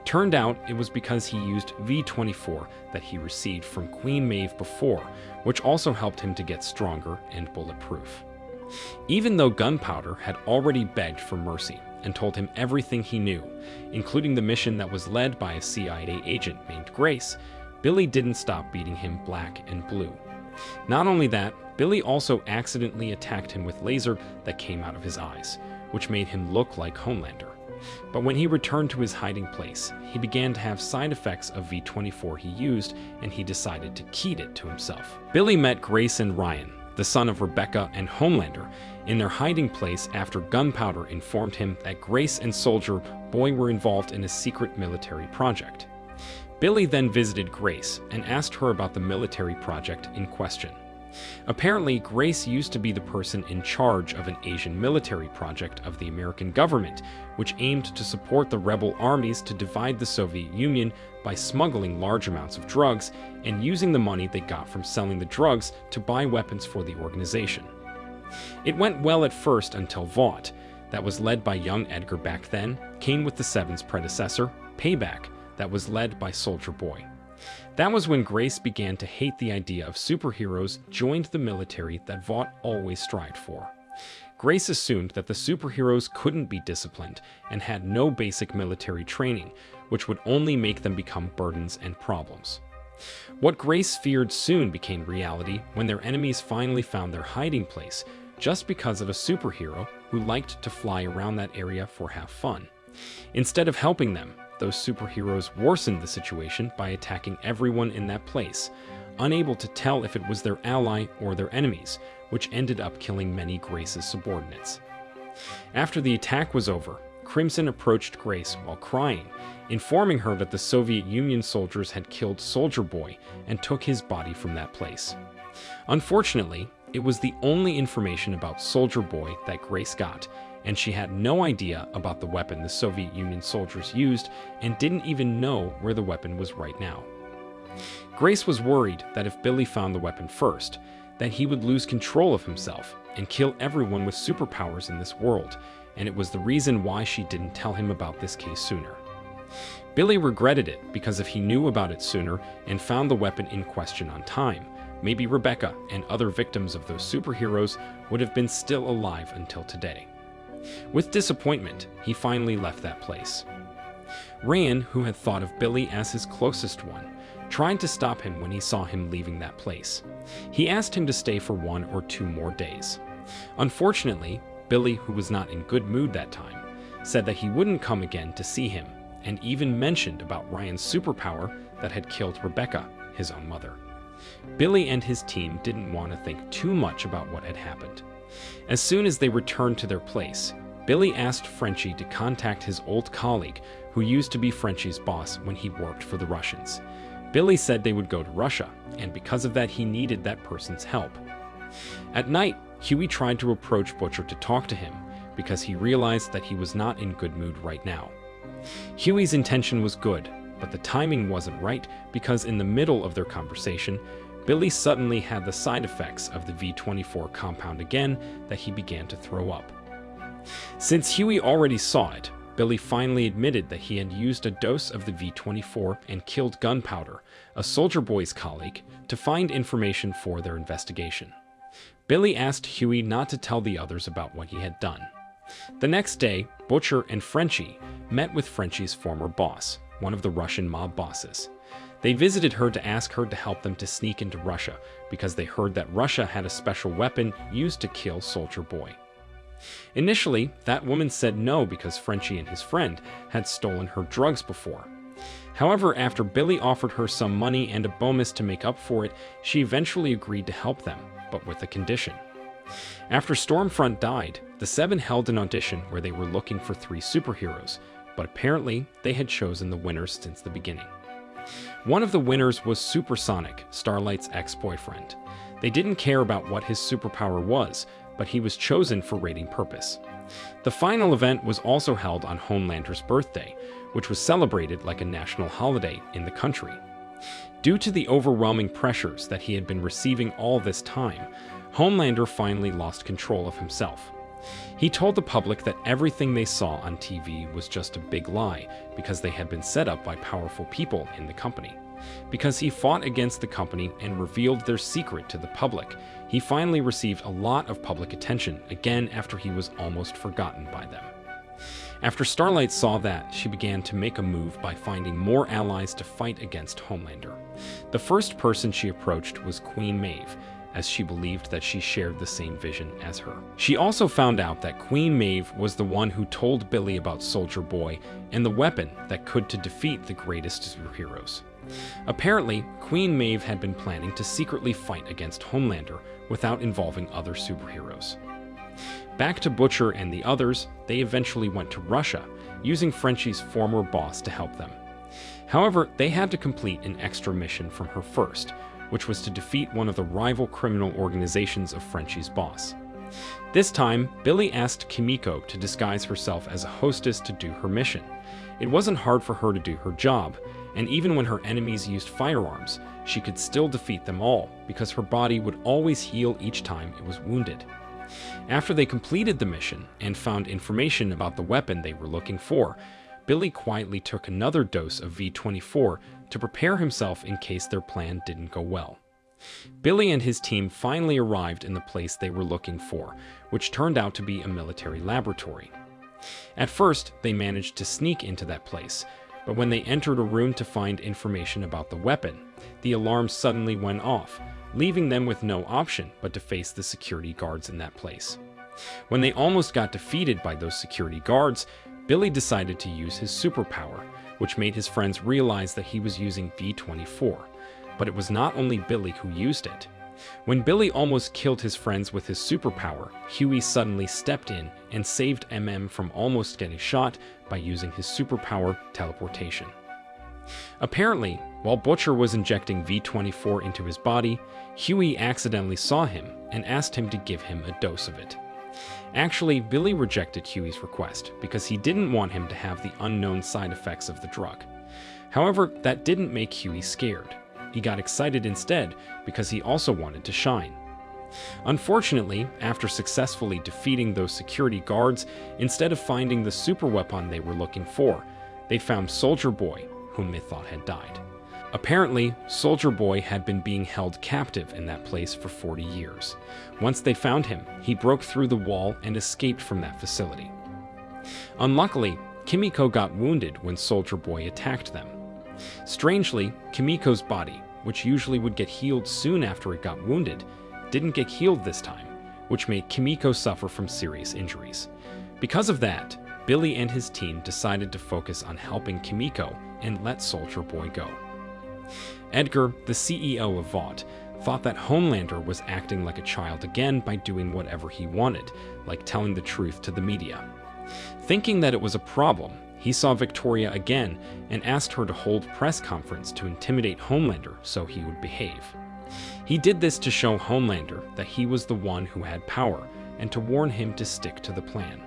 Turned out it was because he used V24 that he received from Queen Maeve before, which also helped him to get stronger and bulletproof. Even though Gunpowder had already begged for mercy and told him everything he knew, including the mission that was led by a CIA agent named Grace, Billy didn't stop beating him black and blue. Not only that, Billy also accidentally attacked him with laser that came out of his eyes, which made him look like Homelander. But when he returned to his hiding place, he began to have side effects of V24 he used, and he decided to keep it to himself. Billy met Grace and Ryan, the son of Rebecca and Homelander, in their hiding place after Gunpowder informed him that Grace and Soldier Boy were involved in a secret military project. Billy then visited Grace and asked her about the military project in question. Apparently, Grace used to be the person in charge of an Asian military project of the American government, which aimed to support the rebel armies to divide the Soviet Union by smuggling large amounts of drugs and using the money they got from selling the drugs to buy weapons for the organization. It went well at first until Vought, that was led by young Edgar back then, came with the Seven's predecessor, Payback, that was led by Soldier Boy. That was when Grace began to hate the idea of superheroes joined the military that Vought always strived for. Grace assumed that the superheroes couldn't be disciplined and had no basic military training, which would only make them become burdens and problems. What Grace feared soon became reality when their enemies finally found their hiding place, just because of a superhero who liked to fly around that area for have fun. Instead of helping them, those superheroes worsened the situation by attacking everyone in that place, unable to tell if it was their ally or their enemies, which ended up killing many Grace's subordinates. After the attack was over, Crimson approached Grace while crying, informing her that the Soviet Union soldiers had killed Soldier Boy and took his body from that place. Unfortunately, it was the only information about Soldier Boy that Grace got, and she had no idea about the weapon the Soviet Union soldiers used and didn't even know where the weapon was right now. Grace was worried that if Billy found the weapon first, that he would lose control of himself and kill everyone with superpowers in this world, and it was the reason why she didn't tell him about this case sooner. Billy regretted it because if he knew about it sooner and found the weapon in question on time, maybe Rebecca and other victims of those superheroes would have been still alive until today. With disappointment, he finally left that place. Ryan, who had thought of Billy as his closest one, tried to stop him when he saw him leaving that place. He asked him to stay for 1 or 2 more days. Unfortunately, Billy, who was not in good mood that time, said that he wouldn't come again to see him, and even mentioned about Ryan's superpower that had killed Rebecca, his own mother. Billy and his team didn't want to think too much about what had happened. As soon as they returned to their place, Billy asked Frenchie to contact his old colleague, who used to be Frenchie's boss when he worked for the Russians. Billy said they would go to Russia, and because of that he needed that person's help. At night, Huey tried to approach Butcher to talk to him, because he realized that he was not in good mood right now. Huey's intention was good, but the timing wasn't right because in the middle of their conversation, Billy suddenly had the side effects of the V24 compound again that he began to throw up. Since Huey already saw it, Billy finally admitted that he had used a dose of the V24 and killed Gunpowder, a Soldier Boy's colleague, to find information for their investigation. Billy asked Huey not to tell the others about what he had done. The next day, Butcher and Frenchie met with Frenchie's former boss, one of the Russian mob bosses. They visited her to ask her to help them to sneak into Russia because they heard that Russia had a special weapon used to kill Soldier Boy. Initially, that woman said no because Frenchie and his friend had stolen her drugs before. However, after Billy offered her some money and a bonus to make up for it, she eventually agreed to help them, but with a condition. After Stormfront died, the 7 held an audition where they were looking for 3 superheroes, but apparently they had chosen the winners since the beginning. One of the winners was Supersonic, Starlight's ex-boyfriend. They didn't care about what his superpower was, but he was chosen for rating purpose. The final event was also held on Homelander's birthday, which was celebrated like a national holiday in the country. Due to the overwhelming pressures that he had been receiving all this time, Homelander finally lost control of himself. He told the public that everything they saw on TV was just a big lie because they had been set up by powerful people in the company. Because he fought against the company and revealed their secret to the public, he finally received a lot of public attention again after he was almost forgotten by them. After Starlight saw that, she began to make a move by finding more allies to fight against Homelander. The first person she approached was Queen Maeve, as she believed that she shared the same vision as her. She also found out that Queen Maeve was the one who told Billy about Soldier Boy and the weapon that could to defeat the greatest superheroes. Apparently, Queen Maeve had been planning to secretly fight against Homelander without involving other superheroes. Back to Butcher and the others, they eventually went to Russia, using Frenchie's former boss to help them. However, they had to complete an extra mission from her first, which was to defeat one of the rival criminal organizations of Frenchie's boss. This time, Billy asked Kimiko to disguise herself as a hostess to do her mission. It wasn't hard for her to do her job, and even when her enemies used firearms, she could still defeat them all because her body would always heal each time it was wounded. After they completed the mission and found information about the weapon they were looking for, Billy quietly took another dose of V24 to prepare himself in case their plan didn't go well. Billy and his team finally arrived in the place they were looking for, which turned out to be a military laboratory. At first, they managed to sneak into that place, but when they entered a room to find information about the weapon, the alarm suddenly went off, leaving them with no option but to face the security guards in that place. When they almost got defeated by those security guards, Billy decided to use his superpower, which made his friends realize that he was using V24. But it was not only Billy who used it. When Billy almost killed his friends with his superpower, Huey suddenly stepped in and saved from almost getting shot by using his superpower, teleportation. Apparently, while Butcher was injecting V24 into his body, Huey accidentally saw him and asked him to give him a dose of it. Actually, Billy rejected Huey's request because he didn't want him to have the unknown side effects of the drug. However, that didn't make Huey scared. He got excited instead because he also wanted to shine. Unfortunately, after successfully defeating those security guards, instead of finding the super weapon they were looking for, they found Soldier Boy, whom they thought had died. Apparently, Soldier Boy had been being held captive in that place for 40 years. Once they found him, he broke through the wall and escaped from that facility. Unluckily, Kimiko got wounded when Soldier Boy attacked them. Strangely, Kimiko's body, which usually would get healed soon after it got wounded, didn't get healed this time, which made Kimiko suffer from serious injuries. Because of that, Billy and his team decided to focus on helping Kimiko and let Soldier Boy go. Edgar, the CEO of Vought, thought that Homelander was acting like a child again by doing whatever he wanted, like telling the truth to the media. Thinking that it was a problem, he saw Victoria again and asked her to hold a press conference to intimidate Homelander so he would behave. He did this to show Homelander that he was the one who had power and to warn him to stick to the plan.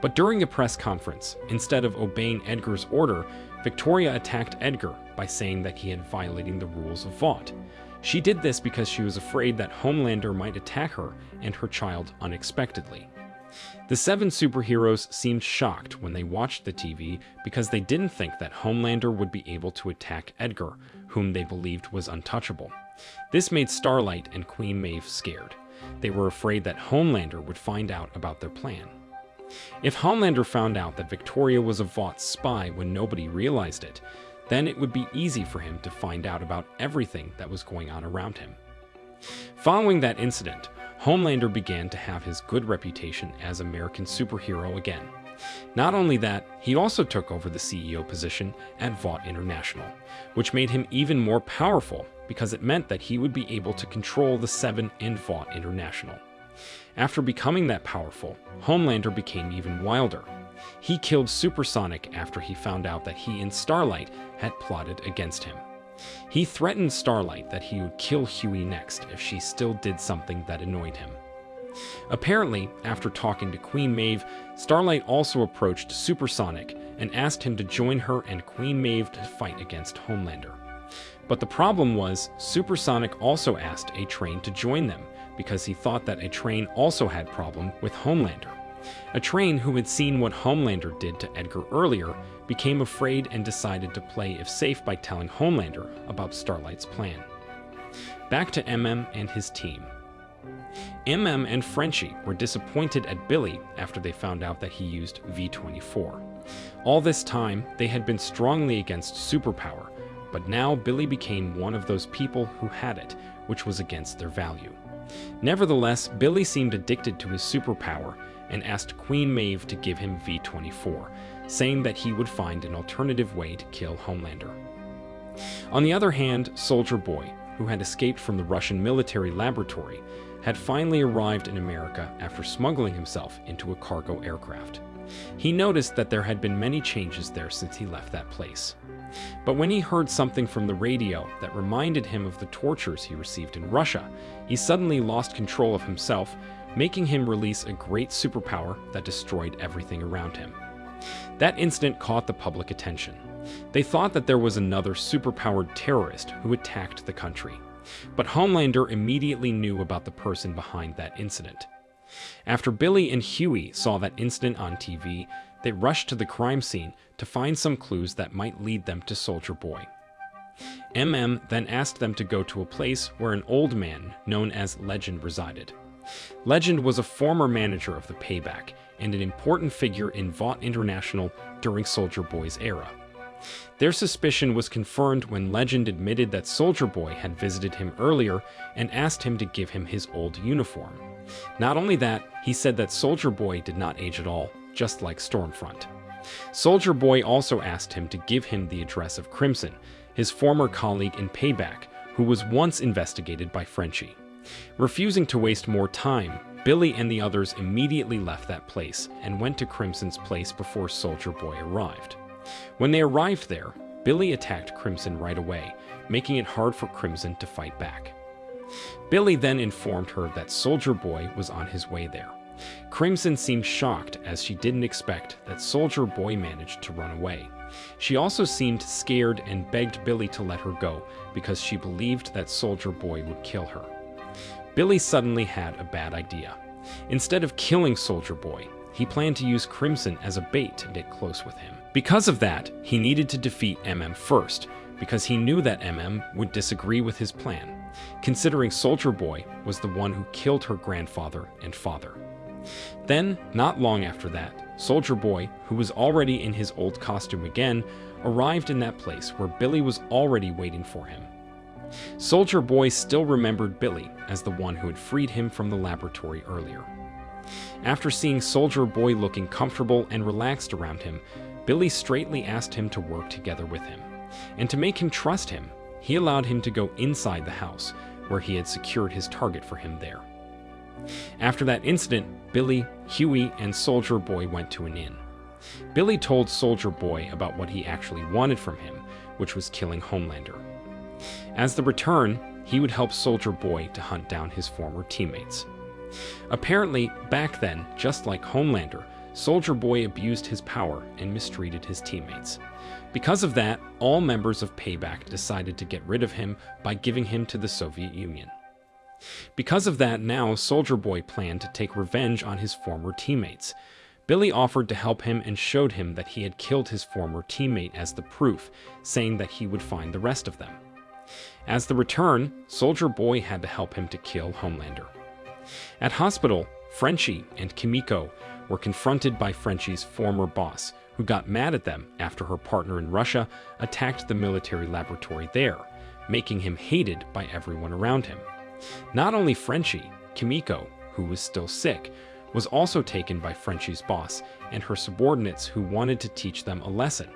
But during a press conference, instead of obeying Edgar's order, Victoria attacked Edgar by saying that he had violated the rules of Vought. She did this because she was afraid that Homelander might attack her and her child unexpectedly. The 7 superheroes seemed shocked when they watched the TV because they didn't think that Homelander would be able to attack Edgar, whom they believed was untouchable. This made Starlight and Queen Maeve scared. They were afraid that Homelander would find out about their plan. If Homelander found out that Victoria was a Vought spy when nobody realized it, then it would be easy for him to find out about everything that was going on around him. Following that incident, Homelander began to have his good reputation as American superhero again. Not only that, he also took over the CEO position at Vought International, which made him even more powerful because it meant that he would be able to control the 7 in Vought International. After becoming that powerful, Homelander became even wilder. He killed Supersonic after he found out that he and Starlight had plotted against him. He threatened Starlight that he would kill Huey next if she still did something that annoyed him. Apparently, after talking to Queen Maeve, Starlight also approached Supersonic and asked him to join her and Queen Maeve to fight against Homelander. But the problem was, Supersonic also asked A-Train to join them because he thought that A-Train also had a problem with Homelander. A-Train, who had seen what Homelander did to Edgar earlier, became afraid and decided to play it safe by telling Homelander about Starlight's plan. Back to and his team. And Frenchie were disappointed at Billy after they found out that he used V24. All this time, they had been strongly against superpower, but now Billy became one of those people who had it, which was against their value. Nevertheless, Billy seemed addicted to his superpower and asked Queen Maeve to give him V24, saying that he would find an alternative way to kill Homelander. On the other hand, Soldier Boy, who had escaped from the Russian military laboratory, had finally arrived in America after smuggling himself into a cargo aircraft. He noticed that there had been many changes there since he left that place. But when he heard something from the radio that reminded him of the tortures he received in Russia, he suddenly lost control of himself, making him release a great superpower that destroyed everything around him. That incident caught the public attention. They thought that there was another superpowered terrorist who attacked the country. But Homelander immediately knew about the person behind that incident. After Billy and Huey saw that incident on TV, they rushed to the crime scene to find some clues that might lead them to Soldier Boy. then asked them to go to a place where an old man known as Legend resided. Legend was a former manager of the Payback and an important figure in Vought International during Soldier Boy's era. Their suspicion was confirmed when Legend admitted that Soldier Boy had visited him earlier and asked him to give him his old uniform. Not only that, he said that Soldier Boy did not age at all, just like Stormfront. Soldier Boy also asked him to give him the address of Crimson, his former colleague in Payback, who was once investigated by Frenchie. Refusing to waste more time, Billy and the others immediately left that place and went to Crimson's place before Soldier Boy arrived. When they arrived there, Billy attacked Crimson right away, making it hard for Crimson to fight back. Billy then informed her that Soldier Boy was on his way there. Crimson seemed shocked as she didn't expect that Soldier Boy managed to run away. She also seemed scared and begged Billy to let her go because she believed that Soldier Boy would kill her. Billy suddenly had a bad idea. Instead of killing Soldier Boy, he planned to use Crimson as a bait to get close with him. Because of that, he needed to defeat first, because he knew that would disagree with his plan, considering Soldier Boy was the one who killed her grandfather and father. Then, not long after that, Soldier Boy, who was already in his old costume again, arrived in that place where Billy was already waiting for him. Soldier Boy still remembered Billy as the one who had freed him from the laboratory earlier. After seeing Soldier Boy looking comfortable and relaxed around him, Billy straightly asked him to work together with him. And to make him trust him, he allowed him to go inside the house, where he had secured his target for him there. After that incident, Billy, Huey, and Soldier Boy went to an inn. Billy told Soldier Boy about what he actually wanted from him, which was killing Homelander. As the return, he would help Soldier Boy to hunt down his former teammates. Apparently, back then, just like Homelander, Soldier Boy abused his power and mistreated his teammates. Because of that, all members of Payback decided to get rid of him by giving him to the Soviet Union. Because of that, now Soldier Boy planned to take revenge on his former teammates. Billy offered to help him and showed him that he had killed his former teammate as the proof, saying that he would find the rest of them. As the return, Soldier Boy had to help him to kill Homelander. At hospital, Frenchie and Kimiko were confronted by Frenchie's former boss, who got mad at them after her partner in Russia attacked the military laboratory there, making him hated by everyone around him. Not only Frenchie, Kimiko, who was still sick, was also taken by Frenchie's boss and her subordinates who wanted to teach them a lesson.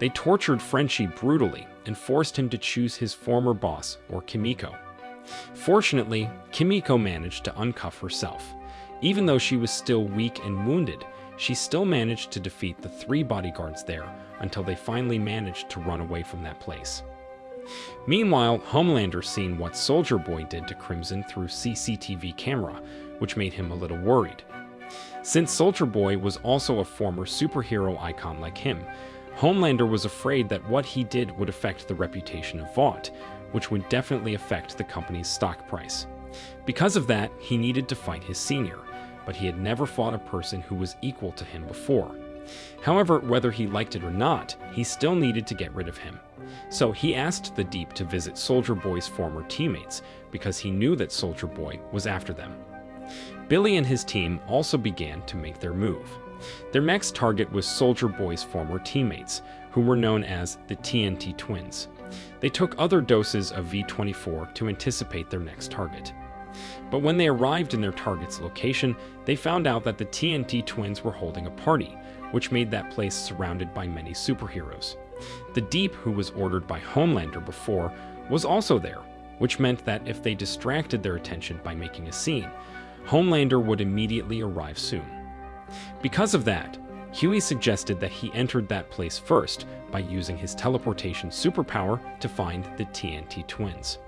They tortured Frenchie brutally and forced him to choose his former boss or Kimiko. Fortunately, Kimiko managed to uncuff herself. Even though she was still weak and wounded, she still managed to defeat the 3 bodyguards there until they finally managed to run away from that place. Meanwhile, Homelander seen what Soldier Boy did to Crimson through CCTV camera, which made him a little worried. Since Soldier Boy was also a former superhero icon like him, Homelander was afraid that what he did would affect the reputation of Vought, which would definitely affect the company's stock price. Because of that, he needed to fight his senior, but he had never fought a person who was equal to him before. However, whether he liked it or not, he still needed to get rid of him. So he asked the Deep to visit Soldier Boy's former teammates, because he knew that Soldier Boy was after them. Billy and his team also began to make their move. Their next target was Soldier Boy's former teammates, who were known as the TNT Twins. They took other doses of V24 to anticipate their next target. But when they arrived in their target's location, they found out that the TNT Twins were holding a party, which made that place surrounded by many superheroes. The Deep, who was ordered by Homelander before, was also there, which meant that if they distracted their attention by making a scene, Homelander would immediately arrive soon. Because of that, Huey suggested that he entered that place first by using his teleportation superpower to find the TNT Twins.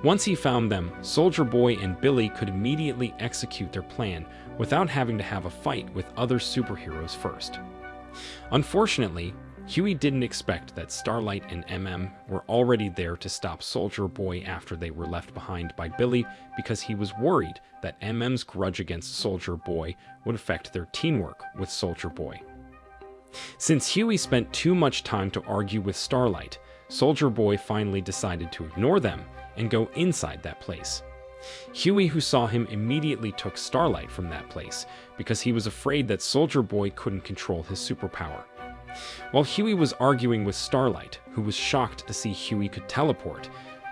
Once he found them, Soldier Boy and Billy could immediately execute their plan without having to have a fight with other superheroes first. Unfortunately, Huey didn't expect that Starlight and were already there to stop Soldier Boy after they were left behind by Billy, because he was worried that MM's grudge against Soldier Boy would affect their teamwork with Soldier Boy. Since Huey spent too much time to argue with Starlight, Soldier Boy finally decided to ignore them and go inside that place. Huey, who saw him, immediately took Starlight from that place because he was afraid that Soldier Boy couldn't control his superpower. While Huey was arguing with Starlight, who was shocked to see Huey could teleport,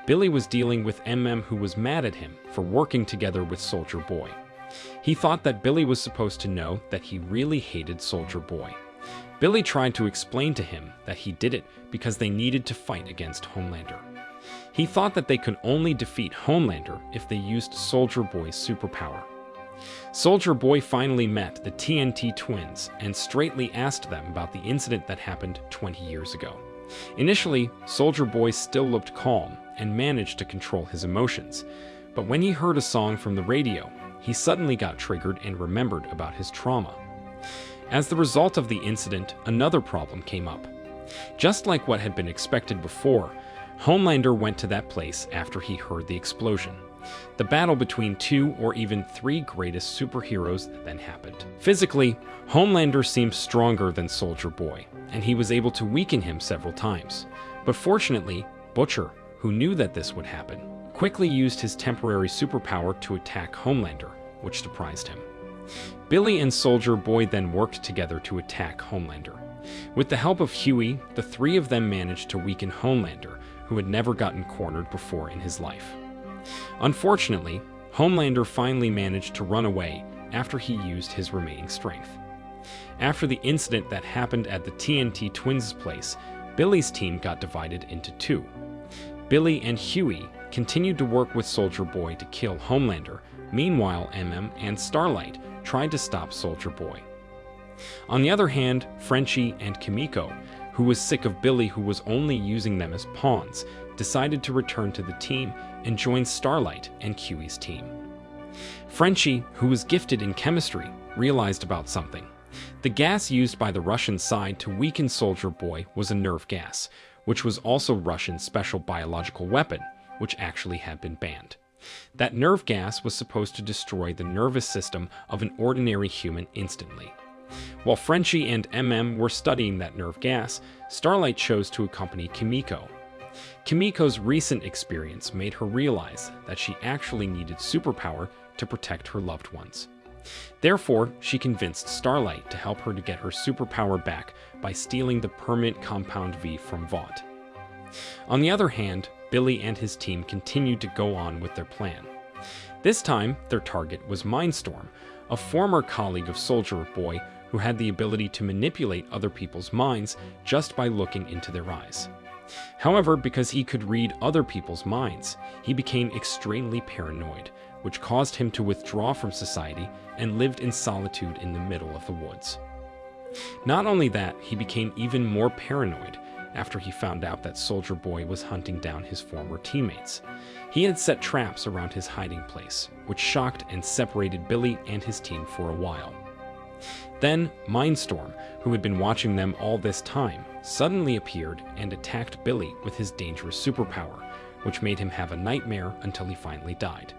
Billy was dealing with who was mad at him for working together with Soldier Boy. He thought that Billy was supposed to know that he really hated Soldier Boy. Billy tried to explain to him that he did it because they needed to fight against Homelander. He thought that they could only defeat Homelander if they used Soldier Boy's superpower. Soldier Boy finally met the TNT twins and straightly asked them about the incident that happened 20 years ago. Initially, Soldier Boy still looked calm and managed to control his emotions, but when he heard a song from the radio, he suddenly got triggered and remembered about his trauma. As the result of the incident, another problem came up. Just like what had been expected before, Homelander went to that place after he heard the explosion. The battle between 2 or even 3 greatest superheroes then happened. Physically, Homelander seemed stronger than Soldier Boy, and he was able to weaken him several times. But fortunately, Butcher, who knew that this would happen, quickly used his temporary superpower to attack Homelander, which surprised him. Billy and Soldier Boy then worked together to attack Homelander. With the help of Huey, the 3 of them managed to weaken Homelander, who had never gotten cornered before in his life. Unfortunately, Homelander finally managed to run away after he used his remaining strength. After the incident that happened at the TNT Twins' place, Billy's team got divided into 2. Billy and Huey continued to work with Soldier Boy to kill Homelander. Meanwhile, and Starlight tried to stop Soldier Boy. On the other hand, Frenchie and Kimiko, who was sick of Billy who was only using them as pawns, decided to return to the team and join Starlight and Huey's team. Frenchie, who was gifted in chemistry, realized about something. The gas used by the Russian side to weaken Soldier Boy was a nerve gas, which was also Russian special biological weapon, which actually had been banned. That nerve gas was supposed to destroy the nervous system of an ordinary human instantly. While Frenchie and were studying that nerve gas, Starlight chose to accompany Kimiko. Kimiko's recent experience made her realize that she actually needed superpower to protect her loved ones. Therefore, she convinced Starlight to help her to get her superpower back by stealing the permanent compound V from Vought. On the other hand, Billy and his team continued to go on with their plan. This time, their target was Mindstorm, a former colleague of Soldier Boy who had the ability to manipulate other people's minds just by looking into their eyes. However, because he could read other people's minds, he became extremely paranoid, which caused him to withdraw from society and lived in solitude in the middle of the woods. Not only that, he became even more paranoid after he found out that Soldier Boy was hunting down his former teammates. He had set traps around his hiding place, which shocked and separated Billy and his team for a while. Then, Mindstorm, who had been watching them all this time, suddenly appeared and attacked Billy with his dangerous superpower, which made him have a nightmare until he finally died.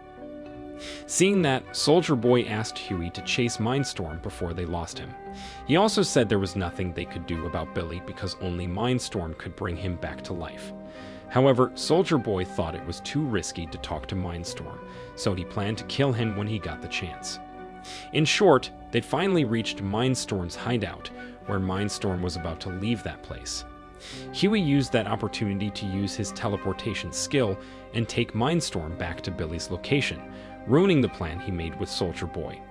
Seeing that, Soldier Boy asked Huey to chase Mindstorm before they lost him. He also said there was nothing they could do about Billy because only Mindstorm could bring him back to life. However, Soldier Boy thought it was too risky to talk to Mindstorm, so he planned to kill him when he got the chance. In short, they'd finally reached Mindstorm's hideout, where Mindstorm was about to leave that place. Huey used that opportunity to use his teleportation skill and take Mindstorm back to Billy's location, ruining the plan he made with Soldier Boy.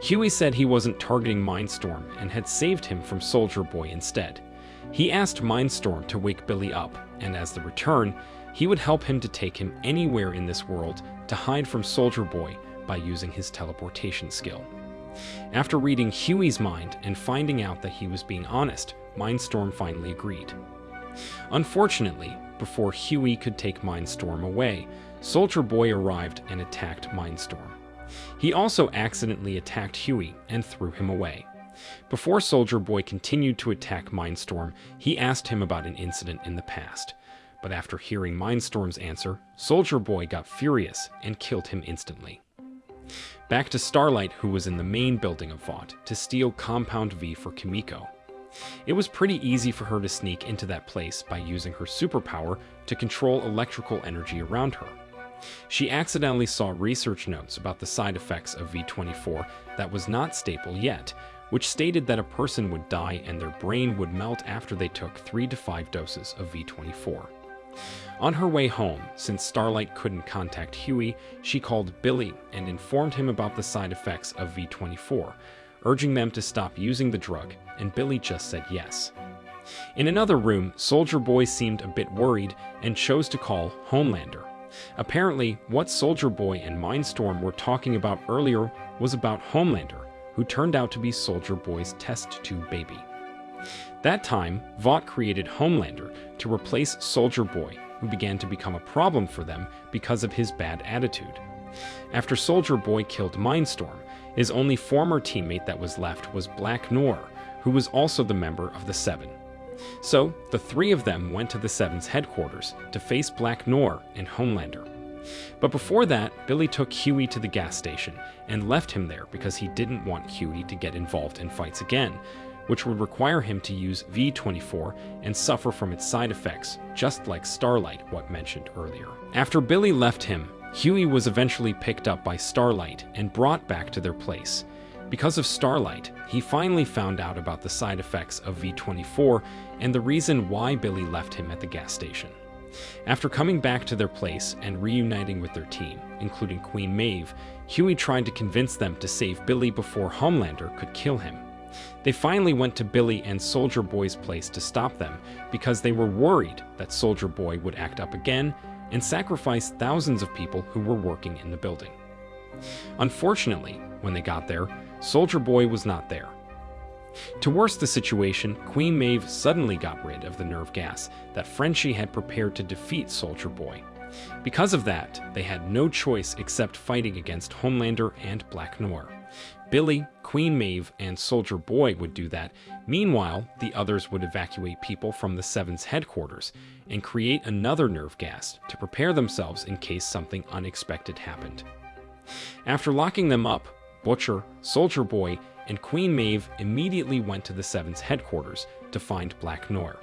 Huey said he wasn't targeting Mindstorm and had saved him from Soldier Boy instead. He asked Mindstorm to wake Billy up, and as the return, he would help him to take him anywhere in this world to hide from Soldier Boy by using his teleportation skill. After reading Huey's mind and finding out that he was being honest, Mindstorm finally agreed. Unfortunately, before Huey could take Mindstorm away, Soldier Boy arrived and attacked Mindstorm. He also accidentally attacked Huey and threw him away. Before Soldier Boy continued to attack Mindstorm, he asked him about an incident in the past. But after hearing Mindstorm's answer, Soldier Boy got furious and killed him instantly. Back to Starlight, who was in the main building of Vought, to steal Compound V for Kimiko. It was pretty easy for her to sneak into that place by using her superpower to control electrical energy around her. She accidentally saw research notes about the side effects of V24 that was not stable yet, which stated that a person would die and their brain would melt after they took 3 to 5 doses of V24. On her way home, since Starlight couldn't contact Huey, she called Billy and informed him about the side effects of V24, urging them to stop using the drug, and Billy just said yes. In another room, Soldier Boy seemed a bit worried and chose to call Homelander. Apparently, what Soldier Boy and Mindstorm were talking about earlier was about Homelander, who turned out to be Soldier Boy's test tube baby. That time, Vought created Homelander to replace Soldier Boy, who began to become a problem for them because of his bad attitude. After Soldier Boy killed Mindstorm, his only former teammate that was left was Black Noir, who was also the member of the Seven. So, the three of them went to the Seven's headquarters to face Black Noir and Homelander. But before that, Billy took Huey to the gas station and left him there because he didn't want Huey to get involved in fights again, which would require him to use V24 and suffer from its side effects, just like Starlight, what mentioned earlier. After Billy left him, Huey was eventually picked up by Starlight and brought back to their place. Because of Starlight, he finally found out about the side effects of V24 and the reason why Billy left him at the gas station. After coming back to their place and reuniting with their team, including Queen Maeve, Huey tried to convince them to save Billy before Homelander could kill him. They finally went to Billy and Soldier Boy's place to stop them because they were worried that Soldier Boy would act up again and sacrifice thousands of people who were working in the building. Unfortunately, when they got there, Soldier Boy was not there. To worsen the situation, Queen Maeve suddenly got rid of the nerve gas that Frenchie had prepared to defeat Soldier Boy. Because of that, they had no choice except fighting against Homelander and Black Noir. Billy, Queen Maeve, and Soldier Boy would do that. Meanwhile, the others would evacuate people from the Seven's headquarters and create another nerve gas to prepare themselves in case something unexpected happened. After locking them up, Butcher, Soldier Boy, and Queen Maeve immediately went to the Seven's headquarters to find Black Noir.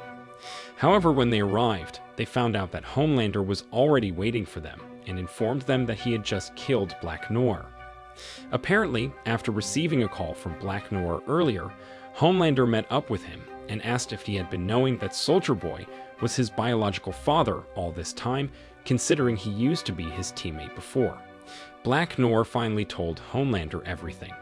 However, when they arrived, they found out that Homelander was already waiting for them and informed them that he had just killed Black Noir. Apparently, after receiving a call from Black Noir earlier, Homelander met up with him and asked if he had been knowing that Soldier Boy was his biological father all this time, considering he used to be his teammate before. Black Noir finally told Homelander everything.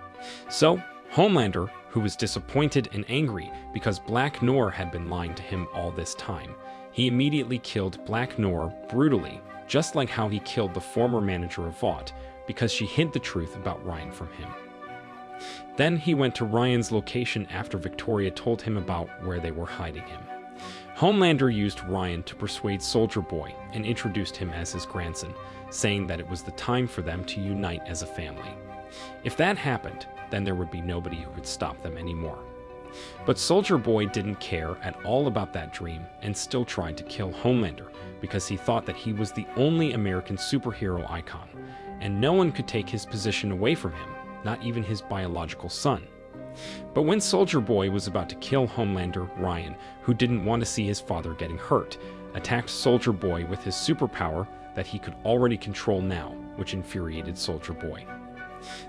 So, Homelander, who was disappointed and angry because Black Noir had been lying to him all this time, he immediately killed Black Noir brutally, just like how he killed the former manager of Vought, because she hid the truth about Ryan from him. Then he went to Ryan's location after Victoria told him about where they were hiding him. Homelander used Ryan to persuade Soldier Boy and introduced him as his grandson, saying that it was the time for them to unite as a family. If that happened, then there would be nobody who could stop them anymore. But Soldier Boy didn't care at all about that dream and still tried to kill Homelander because he thought that he was the only American superhero icon, and no one could take his position away from him, not even his biological son. But when Soldier Boy was about to kill Homelander, Ryan, who didn't want to see his father getting hurt, attacked Soldier Boy with his superpower that he could already control now, which infuriated Soldier Boy.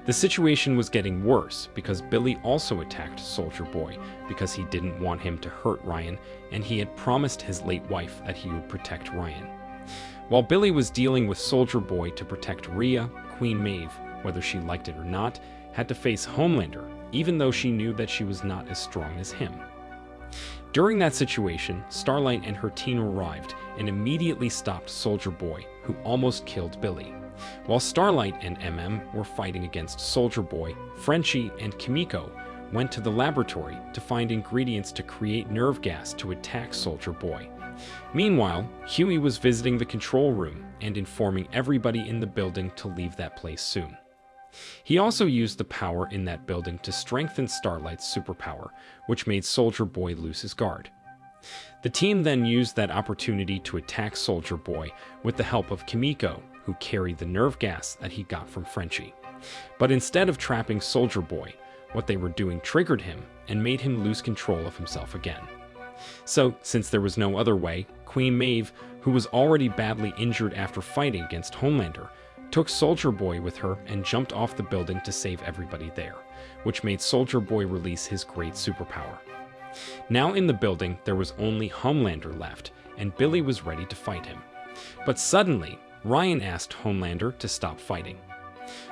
The situation was getting worse because Billy also attacked Soldier Boy because he didn't want him to hurt Ryan, and he had promised his late wife that he would protect Ryan. While Billy was dealing with Soldier Boy to protect Rhea, Queen Maeve, whether she liked it or not, had to face Homelander, even though she knew that she was not as strong as him. During that situation, Starlight and her team arrived and immediately stopped Soldier Boy, who almost killed Billy. While Starlight and were fighting against Soldier Boy, Frenchie and Kimiko went to the laboratory to find ingredients to create nerve gas to attack Soldier Boy. Meanwhile, Huey was visiting the control room and informing everybody in the building to leave that place soon. He also used the power in that building to strengthen Starlight's superpower, which made Soldier Boy lose his guard. The team then used that opportunity to attack Soldier Boy with the help of Kimiko, who carried the nerve gas that he got from Frenchie. But instead of trapping Soldier Boy, what they were doing triggered him and made him lose control of himself again. So, since there was no other way, Queen Maeve, who was already badly injured after fighting against Homelander, took Soldier Boy with her and jumped off the building to save everybody there, which made Soldier Boy release his great superpower. Now in the building, there was only Homelander left, and Billy was ready to fight him. But suddenly, Ryan asked Homelander to stop fighting.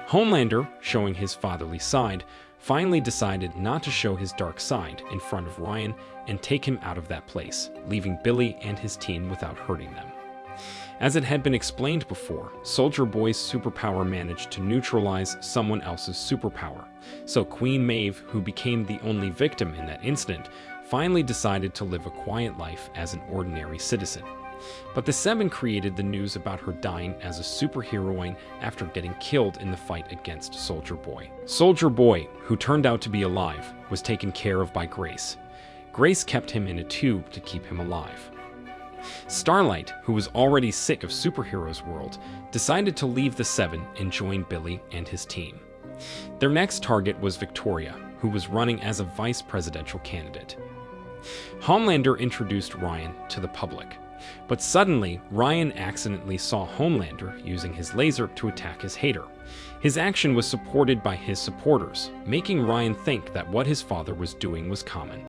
Homelander, showing his fatherly side, finally decided not to show his dark side in front of Ryan and take him out of that place, leaving Billy and his team without hurting them. As it had been explained before, Soldier Boy's superpower managed to neutralize someone else's superpower, so Queen Maeve, who became the only victim in that incident, finally decided to live a quiet life as an ordinary citizen. But the Seven created the news about her dying as a superheroine after getting killed in the fight against Soldier Boy. Soldier Boy, who turned out to be alive, was taken care of by Grace. Grace kept him in a tube to keep him alive. Starlight, who was already sick of superheroes' world, decided to leave the Seven and join Billy and his team. Their next target was Victoria, who was running as a vice presidential candidate. Homelander introduced Ryan to the public, but suddenly Ryan accidentally saw Homelander using his laser to attack his hater. His action was supported by his supporters, making Ryan think that what his father was doing was common.